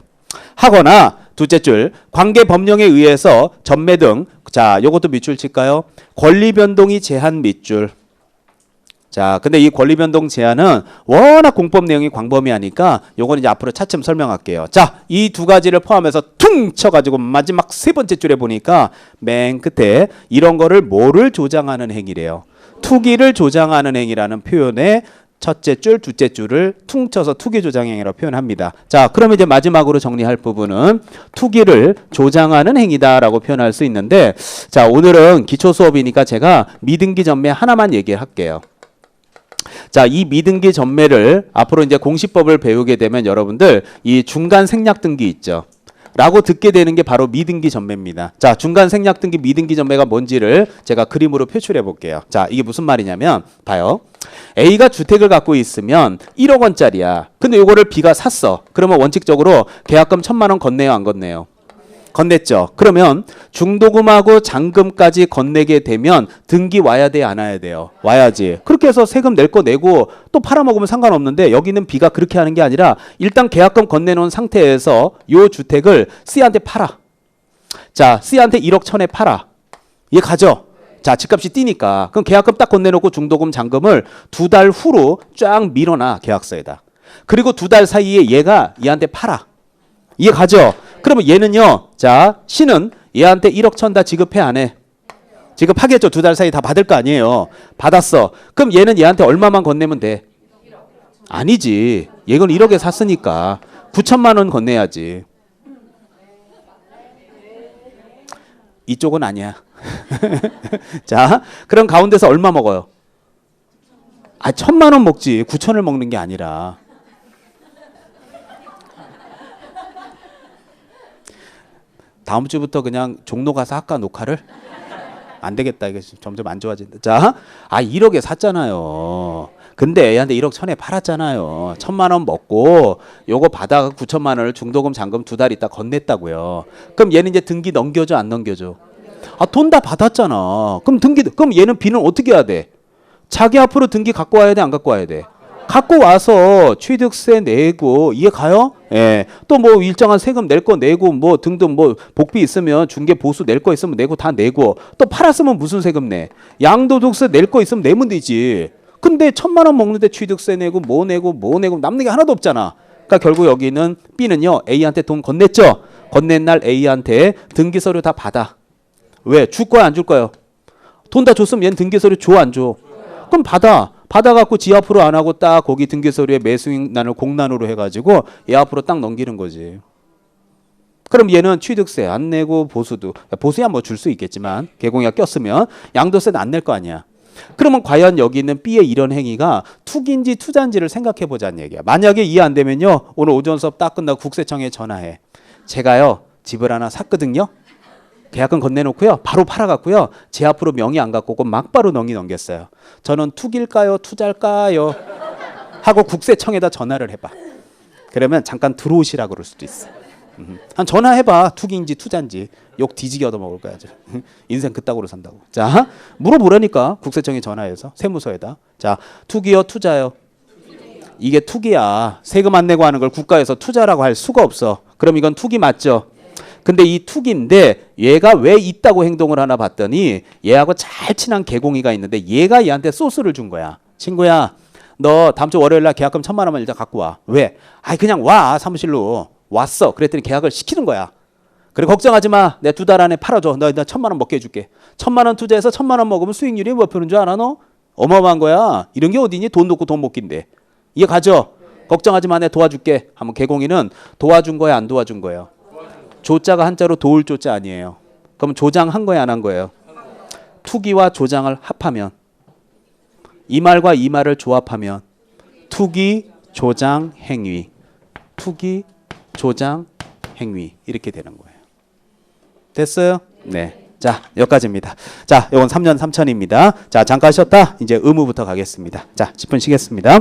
하거나 둘째 줄 관계 법령에 의해서 전매 등 자 요것도 밑줄 칠까요? 권리 변동이 제한 밑줄. 자 근데 이 권리 변동 제한은 워낙 공법 내용이 광범위하니까 요건 이제 앞으로 차츰 설명할게요. 자 이 두 가지를 포함해서 퉁 쳐가지고 마지막 세 번째 줄에 보니까 맨 끝에 이런 거를 뭐를 조장하는 행위래요? 투기를 조장하는 행위라는 표현에 첫째 줄, 둘째 줄을 퉁쳐서 투기 조장 행위라고 표현합니다. 자, 그러면 이제 마지막으로 정리할 부분은 투기를 조장하는 행위다라고 표현할 수 있는데, 자, 오늘은 기초 수업이니까 제가 미등기 전매 하나만 얘기할게요. 자, 이 미등기 전매를 앞으로 이제 공시법을 배우게 되면 여러분들 이 중간 생략 등기 있죠. 라고 듣게 되는 게 바로 미등기 전매입니다. 자, 중간 생략 등기 미등기 전매가 뭔지를 제가 그림으로 표출해 볼게요. 자, 이게 무슨 말이냐면 봐요. A가 주택을 갖고 있으면 1억 원짜리야. 근데 요거를 B가 샀어. 그러면 원칙적으로 계약금 1,000만 원 건네요, 안 건네요? 건넸죠. 그러면 중도금하고 잔금까지 건네게 되면 등기 와야 돼, 안 와야 돼요? 와야지. 그렇게 해서 세금 낼 거 내고 또 팔아먹으면 상관없는데 여기는 B가 그렇게 하는 게 아니라 일단 계약금 건네놓은 상태에서 요 주택을 C한테 팔아. 자, C한테 1억 1,000에 팔아. 얘 가죠? 자, 집값이 뛰니까. 그럼 계약금 딱 건네놓고 중도금, 잔금을 2달 후로 쫙 밀어놔, 계약서에다. 그리고 2달 사이에 얘가 얘한테 팔아. 이해 가죠? 그러면 얘는요. 자, C는 얘한테 1억 1,000 다 지급해 안 해? 지급하겠죠. 2달 사이 다 받을 거 아니에요. 받았어. 그럼 얘는 얘한테 얼마만 건네면 돼? 아니지. 얘건 1억에 샀으니까 9천만 원 건네야지. 이쪽은 아니야. 자, 그럼 가운데서 얼마 먹어요? 1,000만 원 먹지. 9천을 먹는 게 아니라. 다음 주부터 그냥 종로 가서 학과 녹화를? 안 되겠다. 이게 점점 안 좋아진다. 자, 1억에 샀잖아요. 근데 얘한테 1억 1,000에 팔았잖아요. 1,000만 원 먹고 요거 받아가 9천만 원을 중도금 잔금 2달 있다 건넸다고요. 그럼 얘는 이제 등기 넘겨줘 안 넘겨줘? 돈 다 받았잖아. 그럼 얘는 B는 어떻게 해야 돼? 자기 앞으로 등기 갖고 와야 돼 안 갖고 와야 돼? 갖고 와서 취득세 내고 이해 가요? 예. 또 뭐 일정한 세금 낼 거 내고 뭐 등등 뭐 복비 있으면 중개 보수 낼 거 있으면 내고 다 내고 또 팔았으면 무슨 세금 내? 양도소득세 낼 거 있으면 내면 되지. 근데 1,000만 원 먹는데 취득세 내고 뭐 내고 남는 게 하나도 없잖아. 그러니까 결국 여기는 B는요 A한테 돈 건넸죠. 건넨 날 A한테 등기서류 다 받아. 왜? 줄 거야 안 줄 거예요? 돈 다 줬으면 얘는 등기서류 줘 안 줘? 그럼 받아갖고 지 앞으로 안 하고 딱 거기 등기서류에 매수인란을 공란으로 해가지고 얘 앞으로 딱 넘기는 거지. 그럼 얘는 취득세 안 내고 보수야 뭐 줄 수 있겠지만 개공이가 꼈으면 양도세는 안 낼 거 아니야. 그러면 과연 여기 있는 B의 이런 행위가 투기인지 투자인지를 생각해 보자는 얘기야. 만약에 이해 안 되면요 오늘 오전 수업 딱 끝나고 국세청에 전화해. 제가요 집을 하나 샀거든요. 계약금 건네놓고요 바로 팔아갖고요 제 앞으로 명의 안 갖고 오고 막바로 명의 넘겼어요. 저는 투기일까요 투자일까요 하고 국세청에다 전화를 해봐. 그러면 잠깐 들어오시라고 그럴 수도 있어. 한 전화해봐. 투기인지 투자인지. 욕 뒤지게 얻어먹을 거야. 인생 그따구로 산다고. 자, 물어보라니까 국세청에 전화해서 세무서에다. 자, 투기요 투자요? 이게 투기야. 세금 안 내고 하는 걸 국가에서 투자라고 할 수가 없어. 그럼 이건 투기 맞죠? 근데 이 투기인데 얘가 왜 있다고 행동을 하나 봤더니 얘하고 잘 친한 개공이가 있는데 얘가 얘한테 소스를 준 거야. 친구야 너 다음 주 월요일 날 계약금 1,000만 원만 일단 갖고 와. 왜? 그냥 와 사무실로. 왔어. 그랬더니 계약을 시키는 거야. 그래 걱정하지 마. 내가 2달 안에 팔아줘. 너 1,000만 원 먹게 해줄게. 1,000만 원 투자해서 1,000만 원 먹으면 수익률이 몇 프로인 줄 알아 너? 어마어마한 거야. 이런 게 어디니? 돈 놓고 돈 못 낀대. 이해 가죠? 걱정하지 마. 내가 도와줄게. 하면 개공이는 도와준 거야 안 도와준 거예요? 조자가 한자로 도울 조자 아니에요. 그럼 조장한 거야 안 한 거예요? 투기와 조장을 합하면 이 말과 이 말을 조합하면 투기 조장 행위. 투기 조장 행위 이렇게 되는 거예요. 됐어요? 네. 자, 여기까지입니다. 자, 이건 3년 3천입니다. 자, 잠깐 쉬었다 이제 의무부터 가겠습니다. 자, 10분 쉬겠습니다.